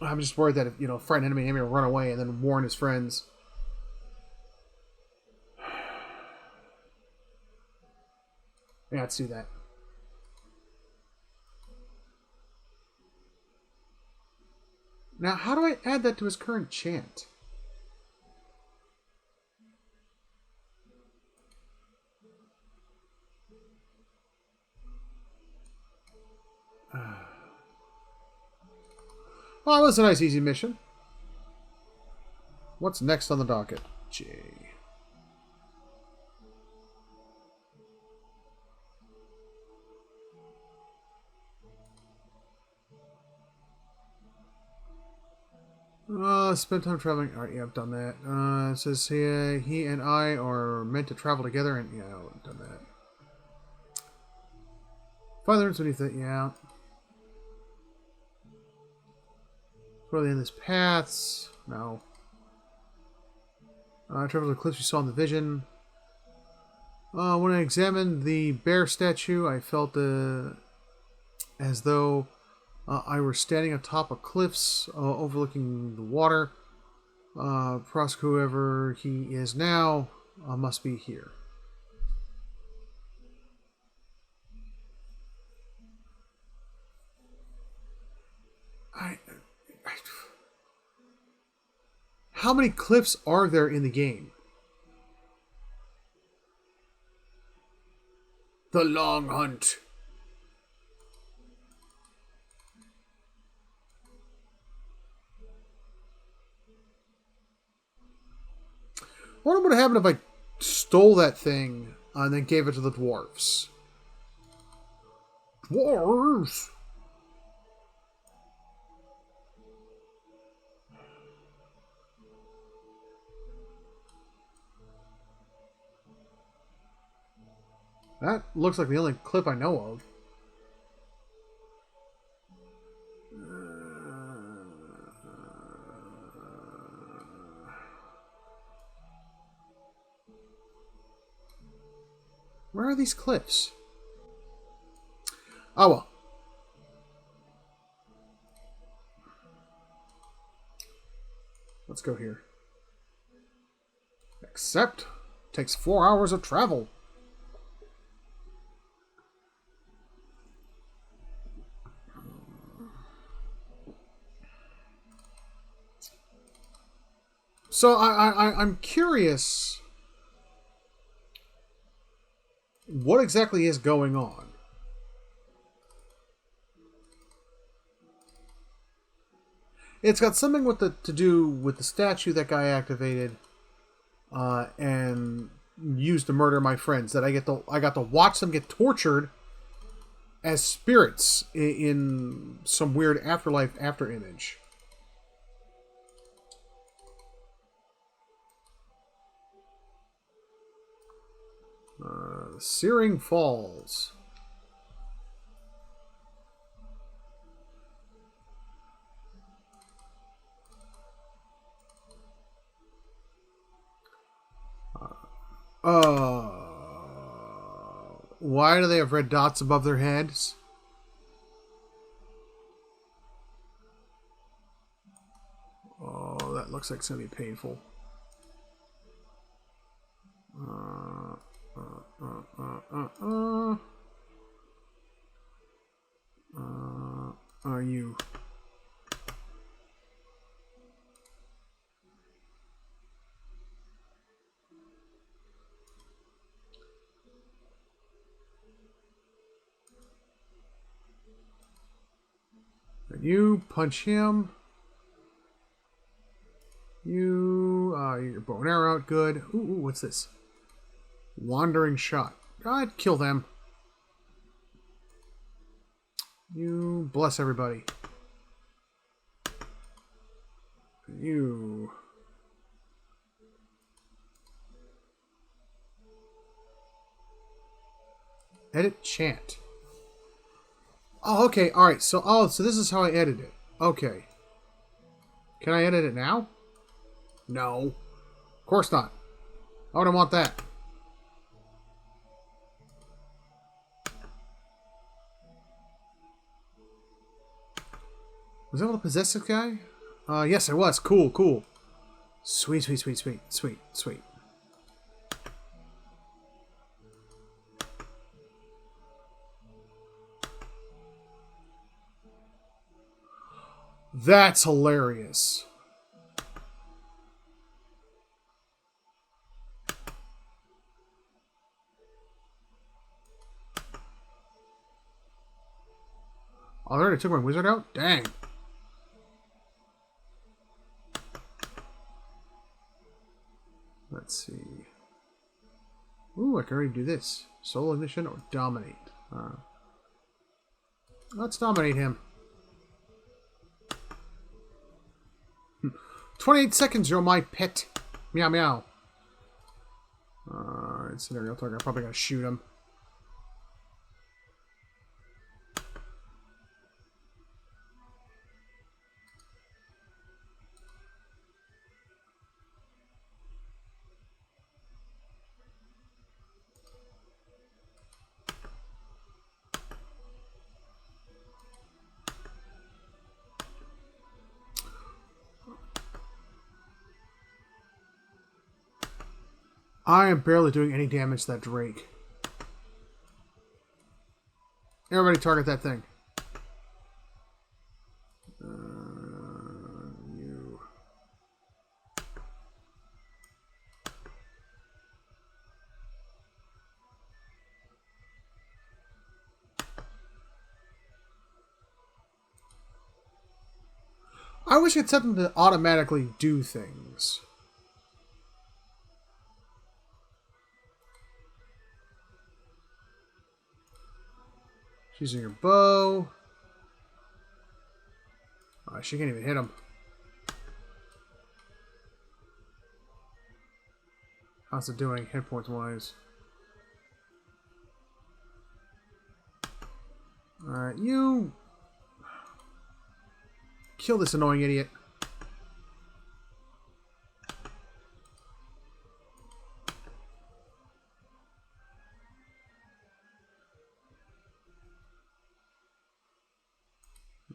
I'm just worried that if, you know, frightened enemy will run away and then warn his friends. Yeah, let's do that. Now, how do I add that to his current chant? Well, it was a nice, easy mission. What's next on the docket? J. Spend time traveling. Alright, yeah, I've done that. It says here, he and I are meant to travel together, and yeah, I've done that. Find the rooms beneath it, yeah. Further in this paths. No. Travel to the cliffs you saw in the vision. When I examined the bear statue, I felt as though I were standing atop of cliffs overlooking the water. Prosk, whoever he is now, must be here. How many cliffs are there in the game? The Long Hunt. I wonder what would happen if I stole that thing and then gave it to the dwarves. Dwarves! That looks like the only clip I know of. Where are these cliffs? Oh well. Let's go here. Accept. Takes 4 hours of travel. So I'm curious what exactly is going on. It's got something with to do with the statue that guy activated and used to murder my friends. That I got to watch them get tortured as spirits in some weird afterlife after image. Searing Falls. Why do they have red dots above their heads? Oh, that looks like it's going to be painful. Are you? You punch him. Your bow and arrow out. Good. Ooh, what's this? Wandering shot. I'd kill them. You bless everybody. You. Edit chant. Oh, okay. All right. So this is how I edit it. Okay. Can I edit it now? No. Of course not. I wouldn't want that. Was I able to possess this guy? Yes, I was. Cool, cool. Sweet, sweet, sweet, sweet, sweet, sweet. That's hilarious. Oh, they already took my wizard out? Dang. Let's see. Ooh, I can already do this. Soul ignition or dominate. Let's dominate him. 28 seconds, you're my pet. Meow meow. Scenario target. I'm probably gonna shoot him. I am barely doing any damage to that Drake. Everybody target that thing. You. I wish it set them to automatically do things. She's using her bow. Oh, she can't even hit him. How's it doing hit points wise? Alright, you kill this annoying idiot.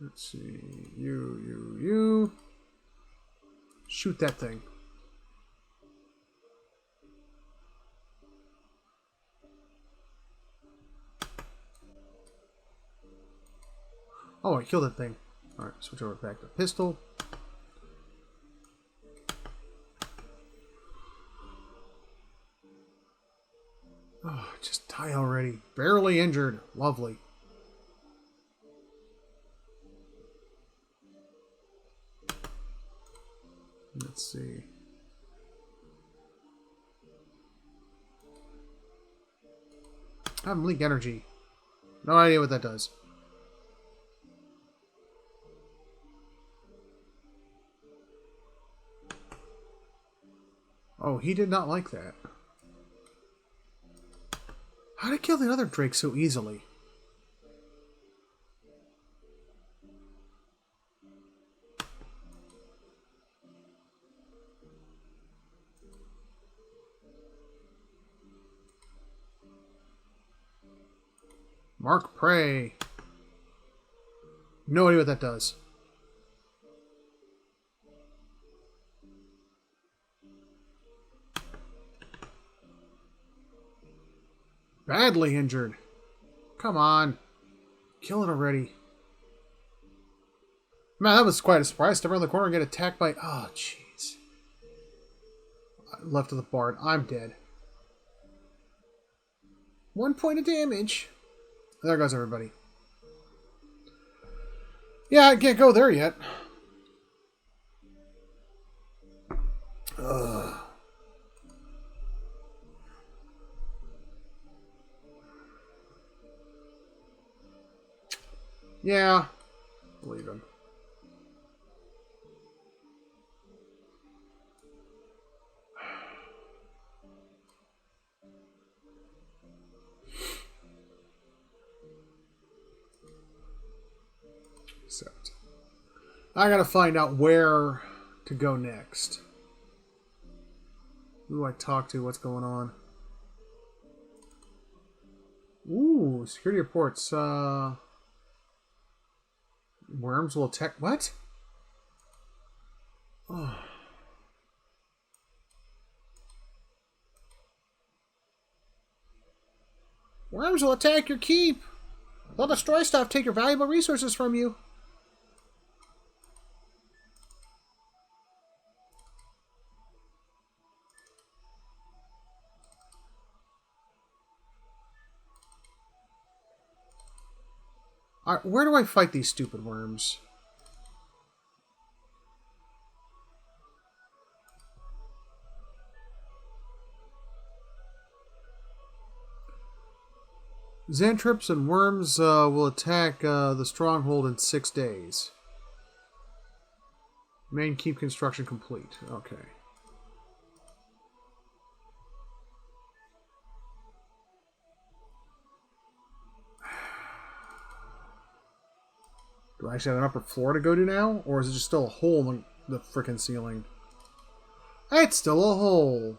Let's see. You. Shoot that thing. Oh, I killed that thing. Alright, switch over back to pistol. Oh, just die already. Barely injured. Lovely. Let's see. I have Link Energy. No idea what that does. Oh, he did not like that. How'd I kill the other Drake so easily? Mark Prey. No idea what that does. Badly injured. Come on. Kill it already. Man, that was quite a surprise. Step around the corner and get attacked by... Oh, jeez. Left of the Bard. I'm dead. 1 point of damage. There goes everybody. Yeah, I can't go there yet. Ugh. Yeah. Believe him. Except I gotta find out where to go next. Who do I talk to? What's going on? Ooh, security reports. Worms will attack. What? Oh. Worms will attack your keep. They'll destroy stuff, take your valuable resources from you. Alright, where do I fight these stupid worms? Xantrips and worms will attack the stronghold in 6 days. Main keep construction complete. Okay. Do I actually have an upper floor to go to now? Or is it just still a hole in the frickin' ceiling? It's still a hole.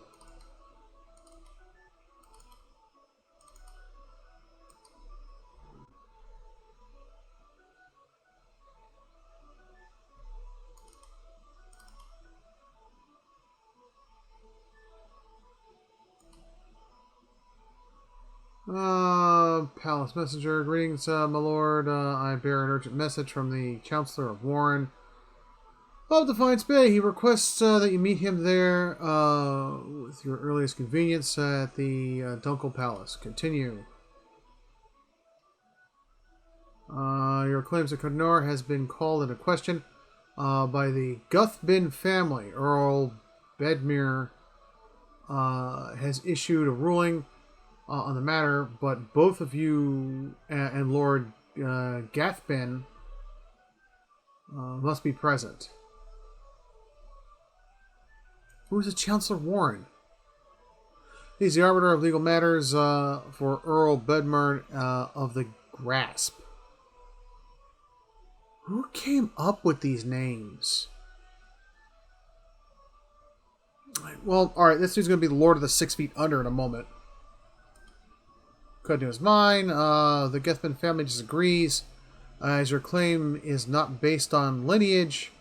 Palace Messenger. Greetings, my lord. I bear an urgent message from the Chancellor of Warren of Defiance Bay. He requests that you meet him there with your earliest convenience at the Dunkel Palace. Continue. Your claims to Knorr has been called into question by the Guthbin family. Earl Bedmere has issued a ruling on the matter, but both of you and Lord Gathbin must be present. Who's the Chancellor Warren? He's the arbiter of legal matters for Earl Bedmere of the Grasp. Who came up with these names? Well, alright, this dude's going to be the Lord of the 6 Feet Under in a moment. Could do is mine. The Gethman family disagrees, as your claim is not based on lineage.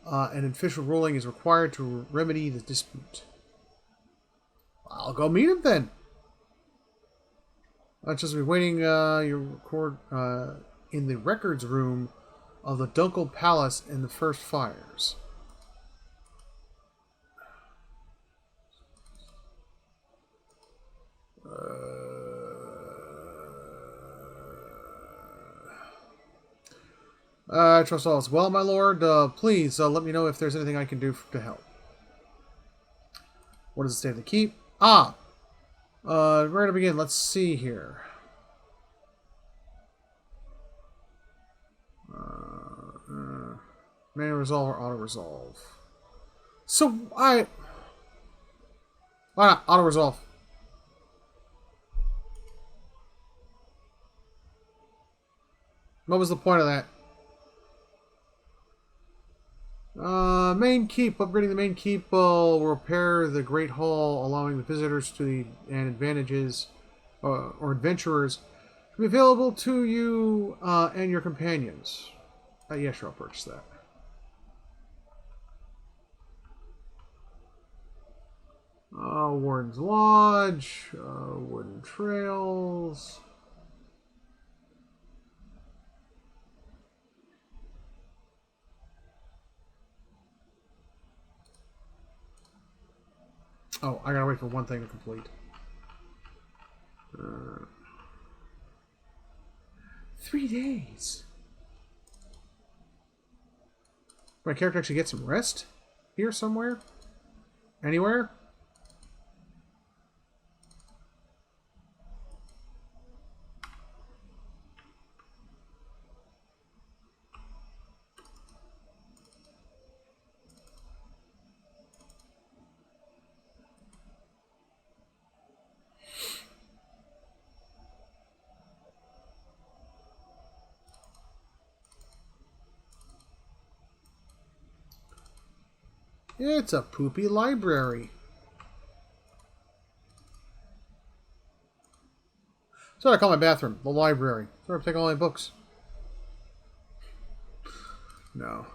An official ruling is required to remedy the dispute. I'll go meet him then. I'll just be waiting your record in the records room of the Dunkel Palace in the first fires. I trust all is well, my lord. Please let me know if there's anything I can do to help. What is the state of the keep? Where to begin? Let's see here. Manual resolve or auto resolve? So why not auto resolve? What was the point of that? Main keep. Upgrading the main keep will repair the Great Hall, allowing the visitors to and advantages or adventurers to be available to you and your companions. Yeah, sure, I'll purchase that. Warden's Lodge, wooden trails. Oh, I gotta wait for one thing to complete. 3 days. My character actually get some rest here somewhere? Anywhere? It's a poopy library. That's what I call my bathroom, the library. That's where I take all my books. No.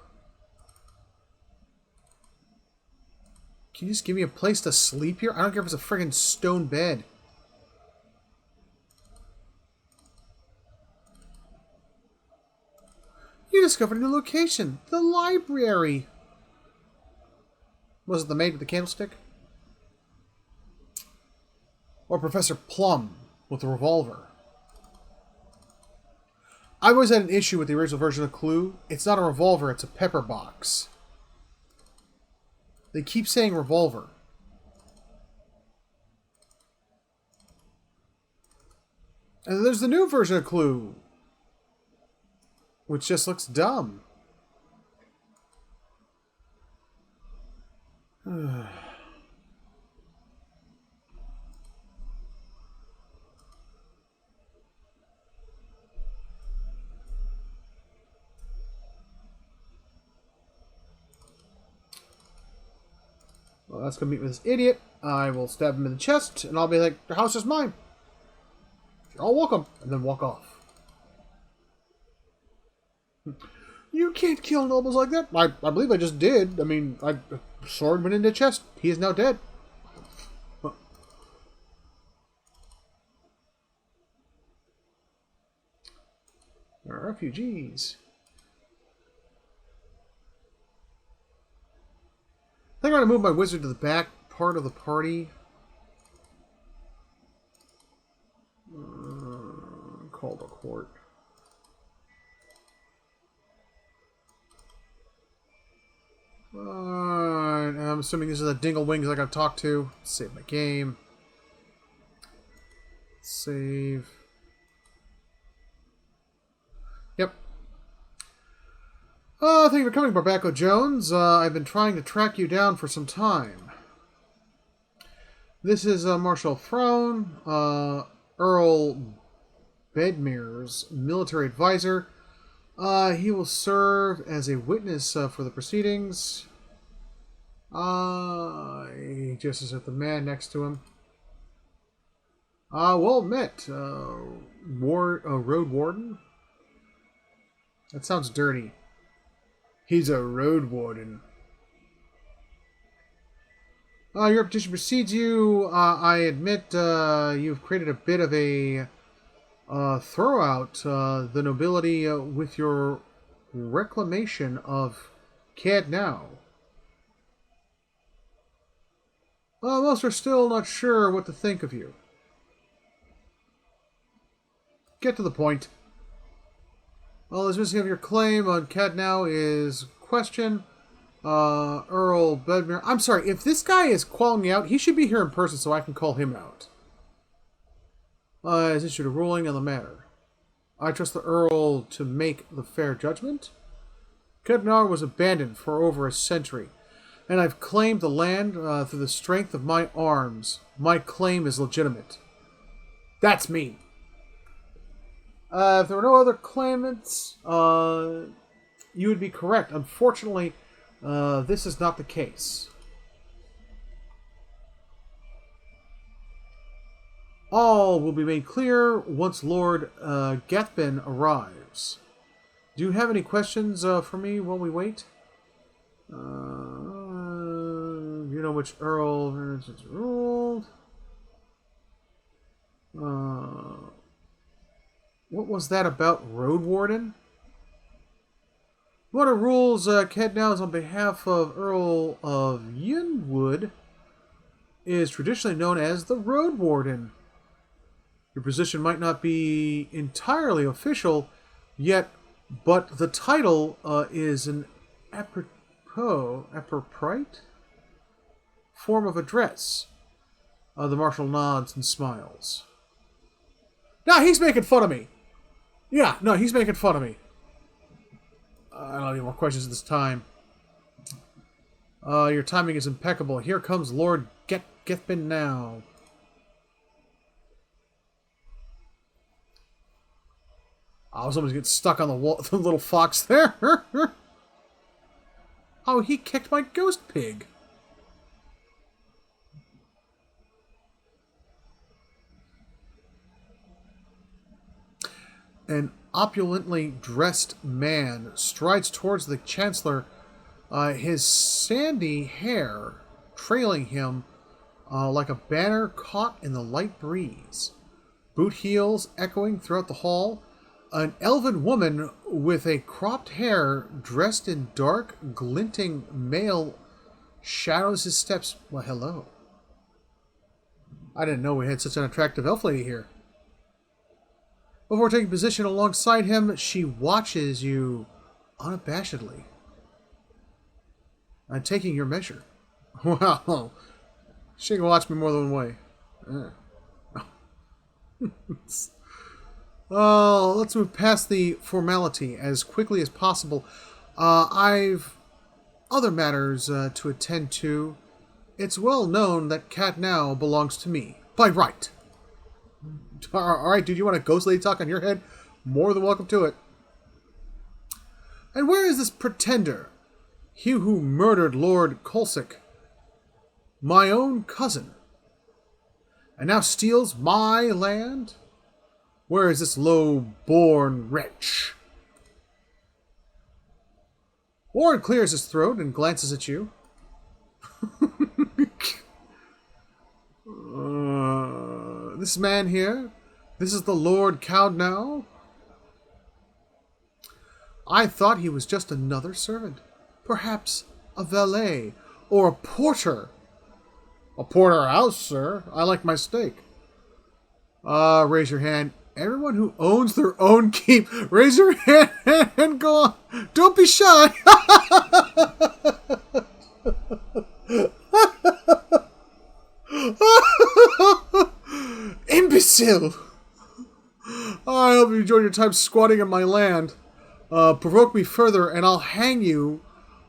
Can you just give me a place to sleep here? I don't care if it's a friggin' stone bed. You discovered a new location. The library. Was it the maid with the candlestick? Or Professor Plum with the revolver? I always had an issue with the original version of Clue. It's not a revolver, it's a pepper box. They keep saying revolver. And there's the new version of Clue, which just looks dumb. Well, let's go meet with this idiot. I will stab him in the chest, and I'll be like, "Your house is mine. You're all welcome," and then walk off. You can't kill nobles like that. I believe I just did. I mean, sword went into the chest. He is now dead. There are refugees. I think I'm going to move my wizard to the back part of the party. Call the court. I'm assuming this is a dingle wings I gotta talk to. Save my game. Save. Yep. Thank you for coming, Barbaco Jones. I've been trying to track you down for some time. This is Marshal Throne, Earl Bedmere's military advisor. He will serve as a witness for the proceedings. He just is at the man next to him. Well met, road warden. That sounds dirty. He's a road warden. Your petition precedes you. I admit you've created a bit of a throw out the nobility with your reclamation of Cadnow. Most are still not sure what to think of you. Get to the point. Well, the dismissing of your claim on Cadnow is question. Earl Bedmere. I'm sorry, if this guy is calling me out, he should be here in person so I can call him out. Has issued a ruling on the matter. I trust the Earl to make the fair judgment. Cadnow was abandoned for over a century, and I've claimed the land through the strength of my arms. My claim is legitimate. That's me. If there were no other claimants, you would be correct. Unfortunately, this is not the case. All will be made clear once Lord Gathbin arrives. Do you have any questions for me while we wait? You know which Earl is ruled. What was that about Road Warden? What rules Cadnow is on behalf of Earl of Yinwood is traditionally known as the Road Warden. Your position might not be entirely official yet, but the title is an appropriate form of address. The Marshal nods and smiles. Nah, he's making fun of me. Yeah, no, he's making fun of me. I don't have any more questions at this time. Your timing is impeccable. Here comes Lord Gathbin now. Oh, somebody's getting stuck on the wall. The little fox there. Oh, he kicked my ghost pig. An opulently dressed man strides towards the Chancellor, his sandy hair trailing him like a banner caught in the light breeze. Boot heels echoing throughout the hall. An elven woman with a cropped hair dressed in dark, glinting mail shadows his steps. Well, hello. I didn't know we had such an attractive elf lady here. Before taking position alongside him, she watches you unabashedly. I'm taking your measure. Wow. She can watch me more than one way. Let's move past the formality as quickly as possible. I've other matters to attend to. It's well known that Cadnow belongs to me. By right. Alright, dude, you want a ghost lady talk on your head? More than welcome to it. And where is this pretender? He who murdered Lord Kolsik, my own cousin, and now steals my land? Where is this low-born wretch? Warren clears his throat and glances at you. This man here, this is the Lord Cadnow? I thought he was just another servant. Perhaps a valet or a porter. A porterhouse, sir. I like my steak. Raise your hand. Everyone who owns their own keep, raise your hand and go on. Don't be shy. Imbecile! I hope you enjoyed your time squatting in my land. Provoke me further and I'll hang you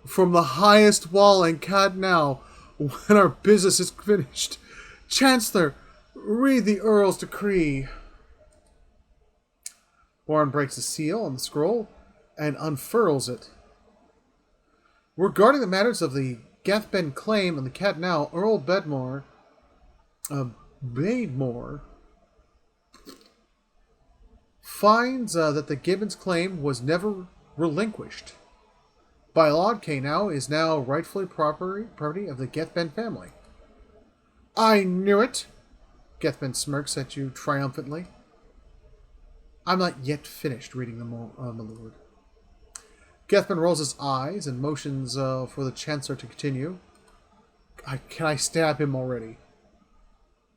from the highest wall in Cadnow when our business is finished. Chancellor, read the Earl's decree. Warren breaks the seal on the scroll and unfurls it. Regarding the matters of the Gathben claim and the Cadnow, Earl Bademore finds that the Gibbons claim was never relinquished. By law, Cadnow is now rightfully property of the Gathben family. I knew it! Gathben smirks at you triumphantly. I'm not yet finished reading them, my lord. Gathben rolls his eyes and motions for the Chancellor to continue. Can I stab him already?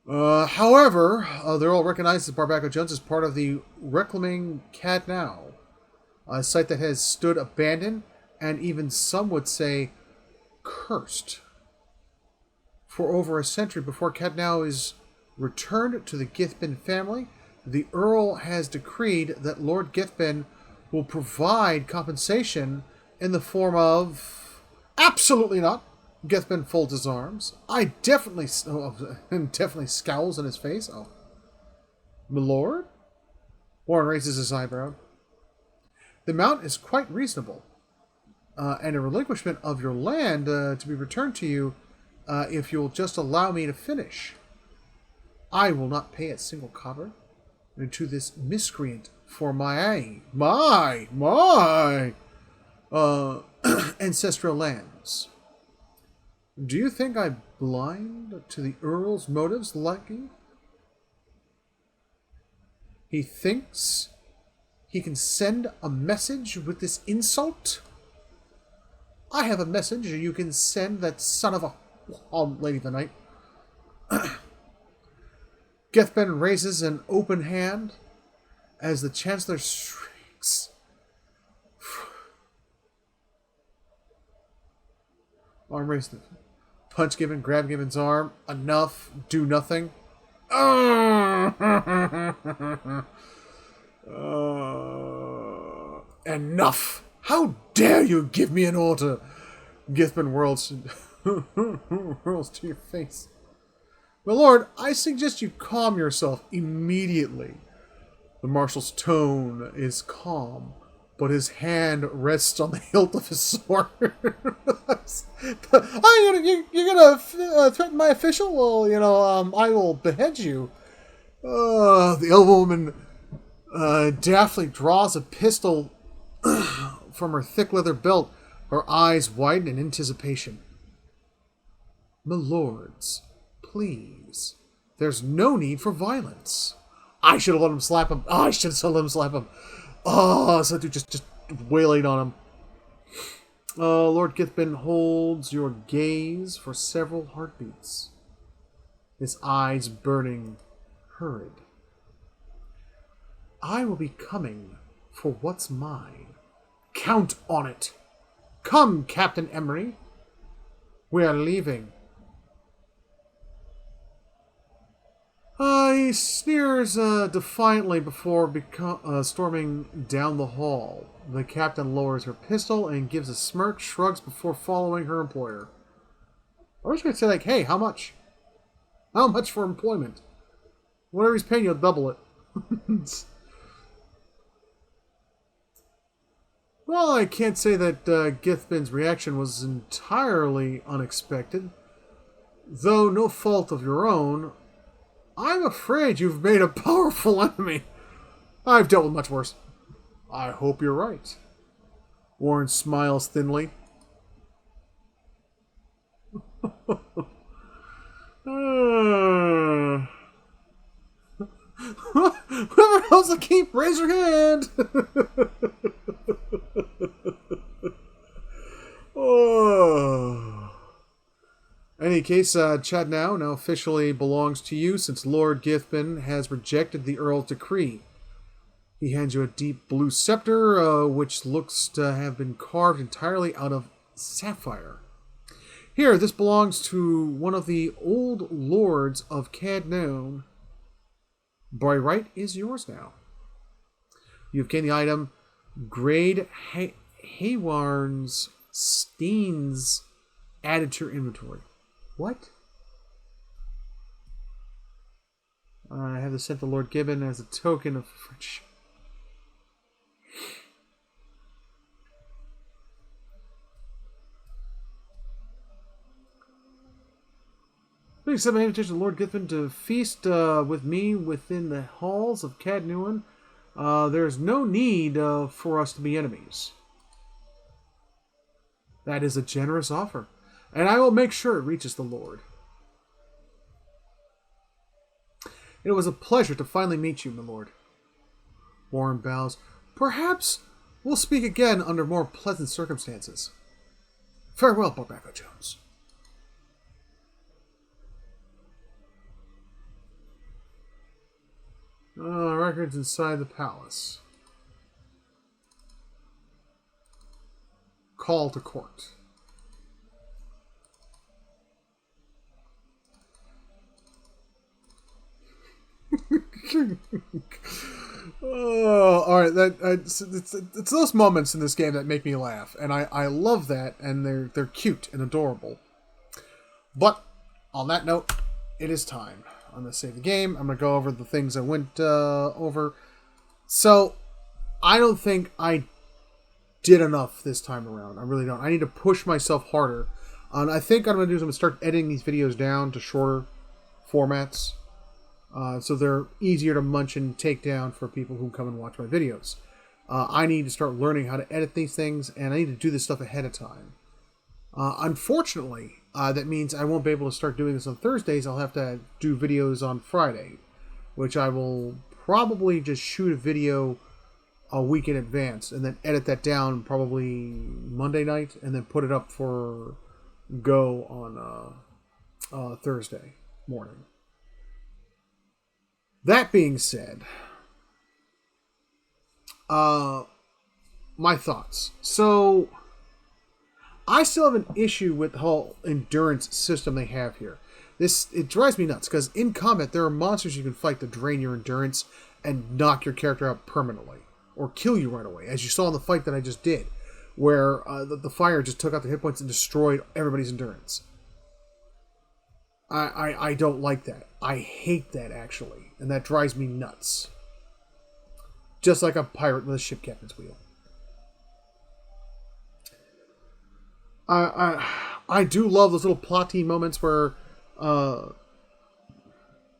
However, the Earl recognizes Barbaco Jones as part of the Reclaiming Cadnow, a site that has stood abandoned and even some would say cursed for over a century before Cadnow is returned to the Gathben family. The Earl has decreed that Lord Gathben will provide compensation in the form of... Absolutely not! Gathben folds his arms. Definitely scowls in his face. Oh. My lord? Warren raises his eyebrow. The amount is quite reasonable, and a relinquishment of your land to be returned to you if you'll just allow me to finish. I will not pay a single copper to this miscreant for my ancestral lands. Do you think I'm blind to the Earl's motives, likely? He thinks he can send a message with this insult? I have a message you can send that son of a... Lady of the Night. Gethben raises an open hand as the Chancellor shrieks. Arm raised. Punch given, grab Gibbon's arm. Enough. Do nothing. Enough. How dare you give me an order? Githman whirls to your face. My lord, I suggest you calm yourself immediately. The marshal's tone is calm, but his hand rests on the hilt of his sword. You're gonna threaten my official? Well, I will behead you. The elbow woman daftly draws a pistol from her thick leather belt, her eyes widen in anticipation. My lords, please. There's no need for violence. I should have let him slap him. Oh, I should have let him slap him. Oh, so dude just waylaid on him. Lord Githben holds your gaze for several heartbeats. His eyes burning, hurried. I will be coming for what's mine. Count on it. Come, Captain Emery. We are leaving. He sneers defiantly before storming down the hall. The captain lowers her pistol and gives a smirk, shrugs before following her employer. I wish I could say, like, hey, how much? How much for employment? Whatever he's paying you, double it. Well, I can't say that Githben's reaction was entirely unexpected. Though no fault of your own, I'm afraid you've made a powerful enemy. I've dealt with much worse. I hope you're right. Warren smiles thinly. Whoever knows the keep, raise your hand. Oh. Any case, Chad now officially belongs to you since Lord Githben has rejected the Earl's decree. He hands you a deep blue scepter, which looks to have been carved entirely out of sapphire. Here, this belongs to one of the old lords of Cadnoan. By right is yours now. You've gained the item Grade Haywarn's Steens added to your inventory. What? I have this sent to Lord Gibbon as a token of friendship. Please accept my invitation to Lord Githben to feast with me within the halls of Cadnuan. There's no need for us to be enemies. That is a generous offer, and I will make sure it reaches the Lord. It was a pleasure to finally meet you, my lord. Warren bows. Perhaps we'll speak again under more pleasant circumstances. Farewell, Barbacco Jones. Records inside the palace. Call to court. Oh, all right. It's those moments in this game that make me laugh, and I love that, and they're cute and adorable. But on that note, it is time. I'm going to save the game. I'm going to go over the things I went over. So, I don't think I did enough this time around. I really don't. I need to push myself harder. And I think what I'm going to do is I'm going to start editing these videos down to shorter formats. So they're easier to munch and take down for people who come and watch my videos. I need to start learning how to edit these things, and I need to do this stuff ahead of time. Unfortunately, that means I won't be able to start doing this on Thursdays. I'll have to do videos on Friday, which I will probably just shoot a video a week in advance and then edit that down probably Monday night and then put it up for go on Thursday morning. That being said, my thoughts. So, I still have an issue with the whole endurance system they have here. It drives me nuts, because in combat, there are monsters you can fight to drain your endurance and knock your character out permanently, or kill you right away, as you saw in the fight that I just did, where the fire just took out the hit points and destroyed everybody's endurance. I don't like that. I hate that, actually. And that drives me nuts. Just like a pirate with a ship captain's wheel. I do love those little plotty moments where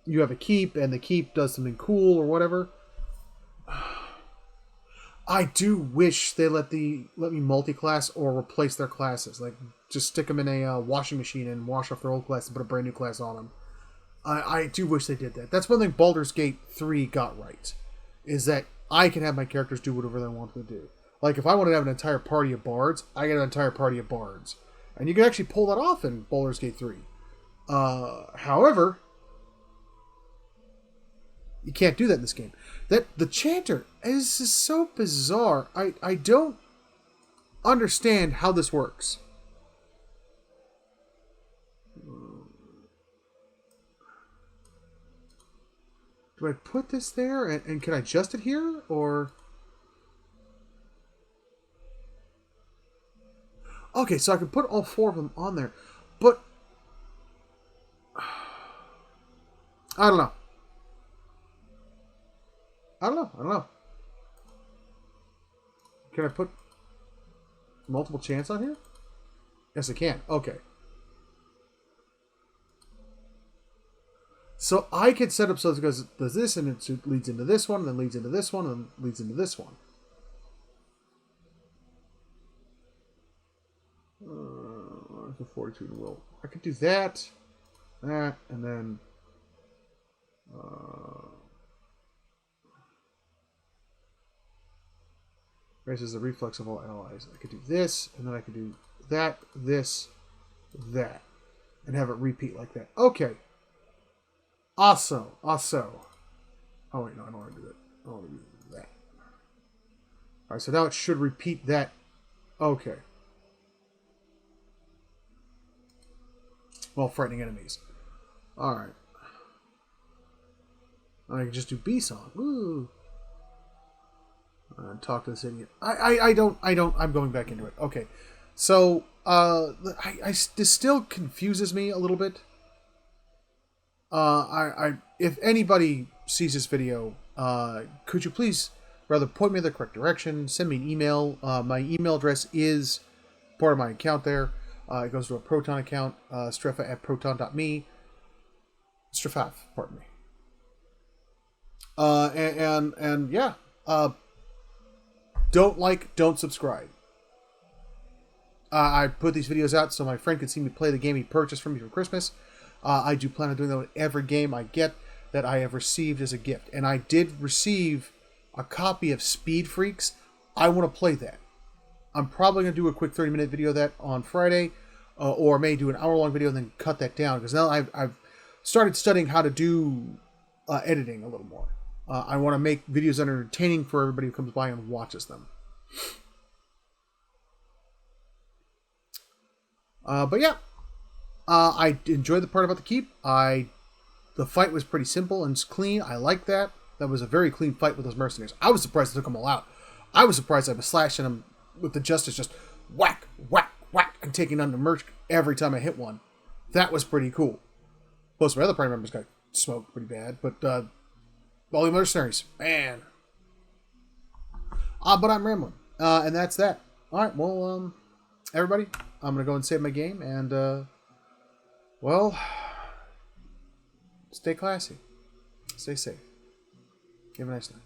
you have a keep and the keep does something cool or whatever. I do wish they let me multi-class or replace their classes. Like, just stick them in a washing machine and wash off their old class and put a brand new class on them. I do wish they did that. That's one thing Baldur's Gate 3 got right. Is that I can have my characters do whatever they want them to do. Like, if I wanted to have an entire party of bards, I get an entire party of bards. And you can actually pull that off in Baldur's Gate 3. However, you can't do that in this game. The chanter is just so bizarre. I don't understand how this works. Do I put this there and can I adjust it here, or? Okay, so I can put all four of them on there, but I don't know. I don't know. Can I put multiple chants on here? Yes, I can. Okay. So I could set up so it does this, and it leads into this one, and then leads into this one, and then leads into this one. The 42 will. I could do that, and then raises the reflex of all allies. I could do this, and then I could do that, this, that, and have it repeat like that. Okay. Also. Oh wait, no, I don't want to do that. I want to do that. Alright, so now it should repeat that. Okay. While frightening enemies. Alright. I can just do B-song. Woo! Talk to this idiot. I'm going back into it. Okay. So, this still confuses me a little bit. If anybody sees this video, could you please rather point me in the correct direction, send me an email. My email address is part of my account there. It goes to a Proton account, Strf-af@proton.me. Strf-af, pardon me. And yeah, don't subscribe. I put these videos out so my friend could see me play the game he purchased from me for Christmas. I do plan on doing that with every game I get that I have received as a gift. And I did receive a copy of Speed Freaks. I want to play that. I'm probably going to do a quick 30-minute video of that on Friday, or may do an hour-long video and then cut that down, because now I've started studying how to do editing a little more. I want to make videos that are entertaining for everybody who comes by and watches them. But yeah, I enjoyed the part about the keep. The fight was pretty simple and clean. I like that. That was a very clean fight with those mercenaries. I was surprised I took them all out. I was surprised I was slashing them with the Justice, just whack, whack, whack, and taking on the merch every time I hit one. That was pretty cool. Most of my other party members got smoked pretty bad, but all the mercenaries, man, But I'm rambling. And that's that. All right, well, everybody, I'm going to go and save my game. And, well, stay classy. Stay safe. Have a nice night.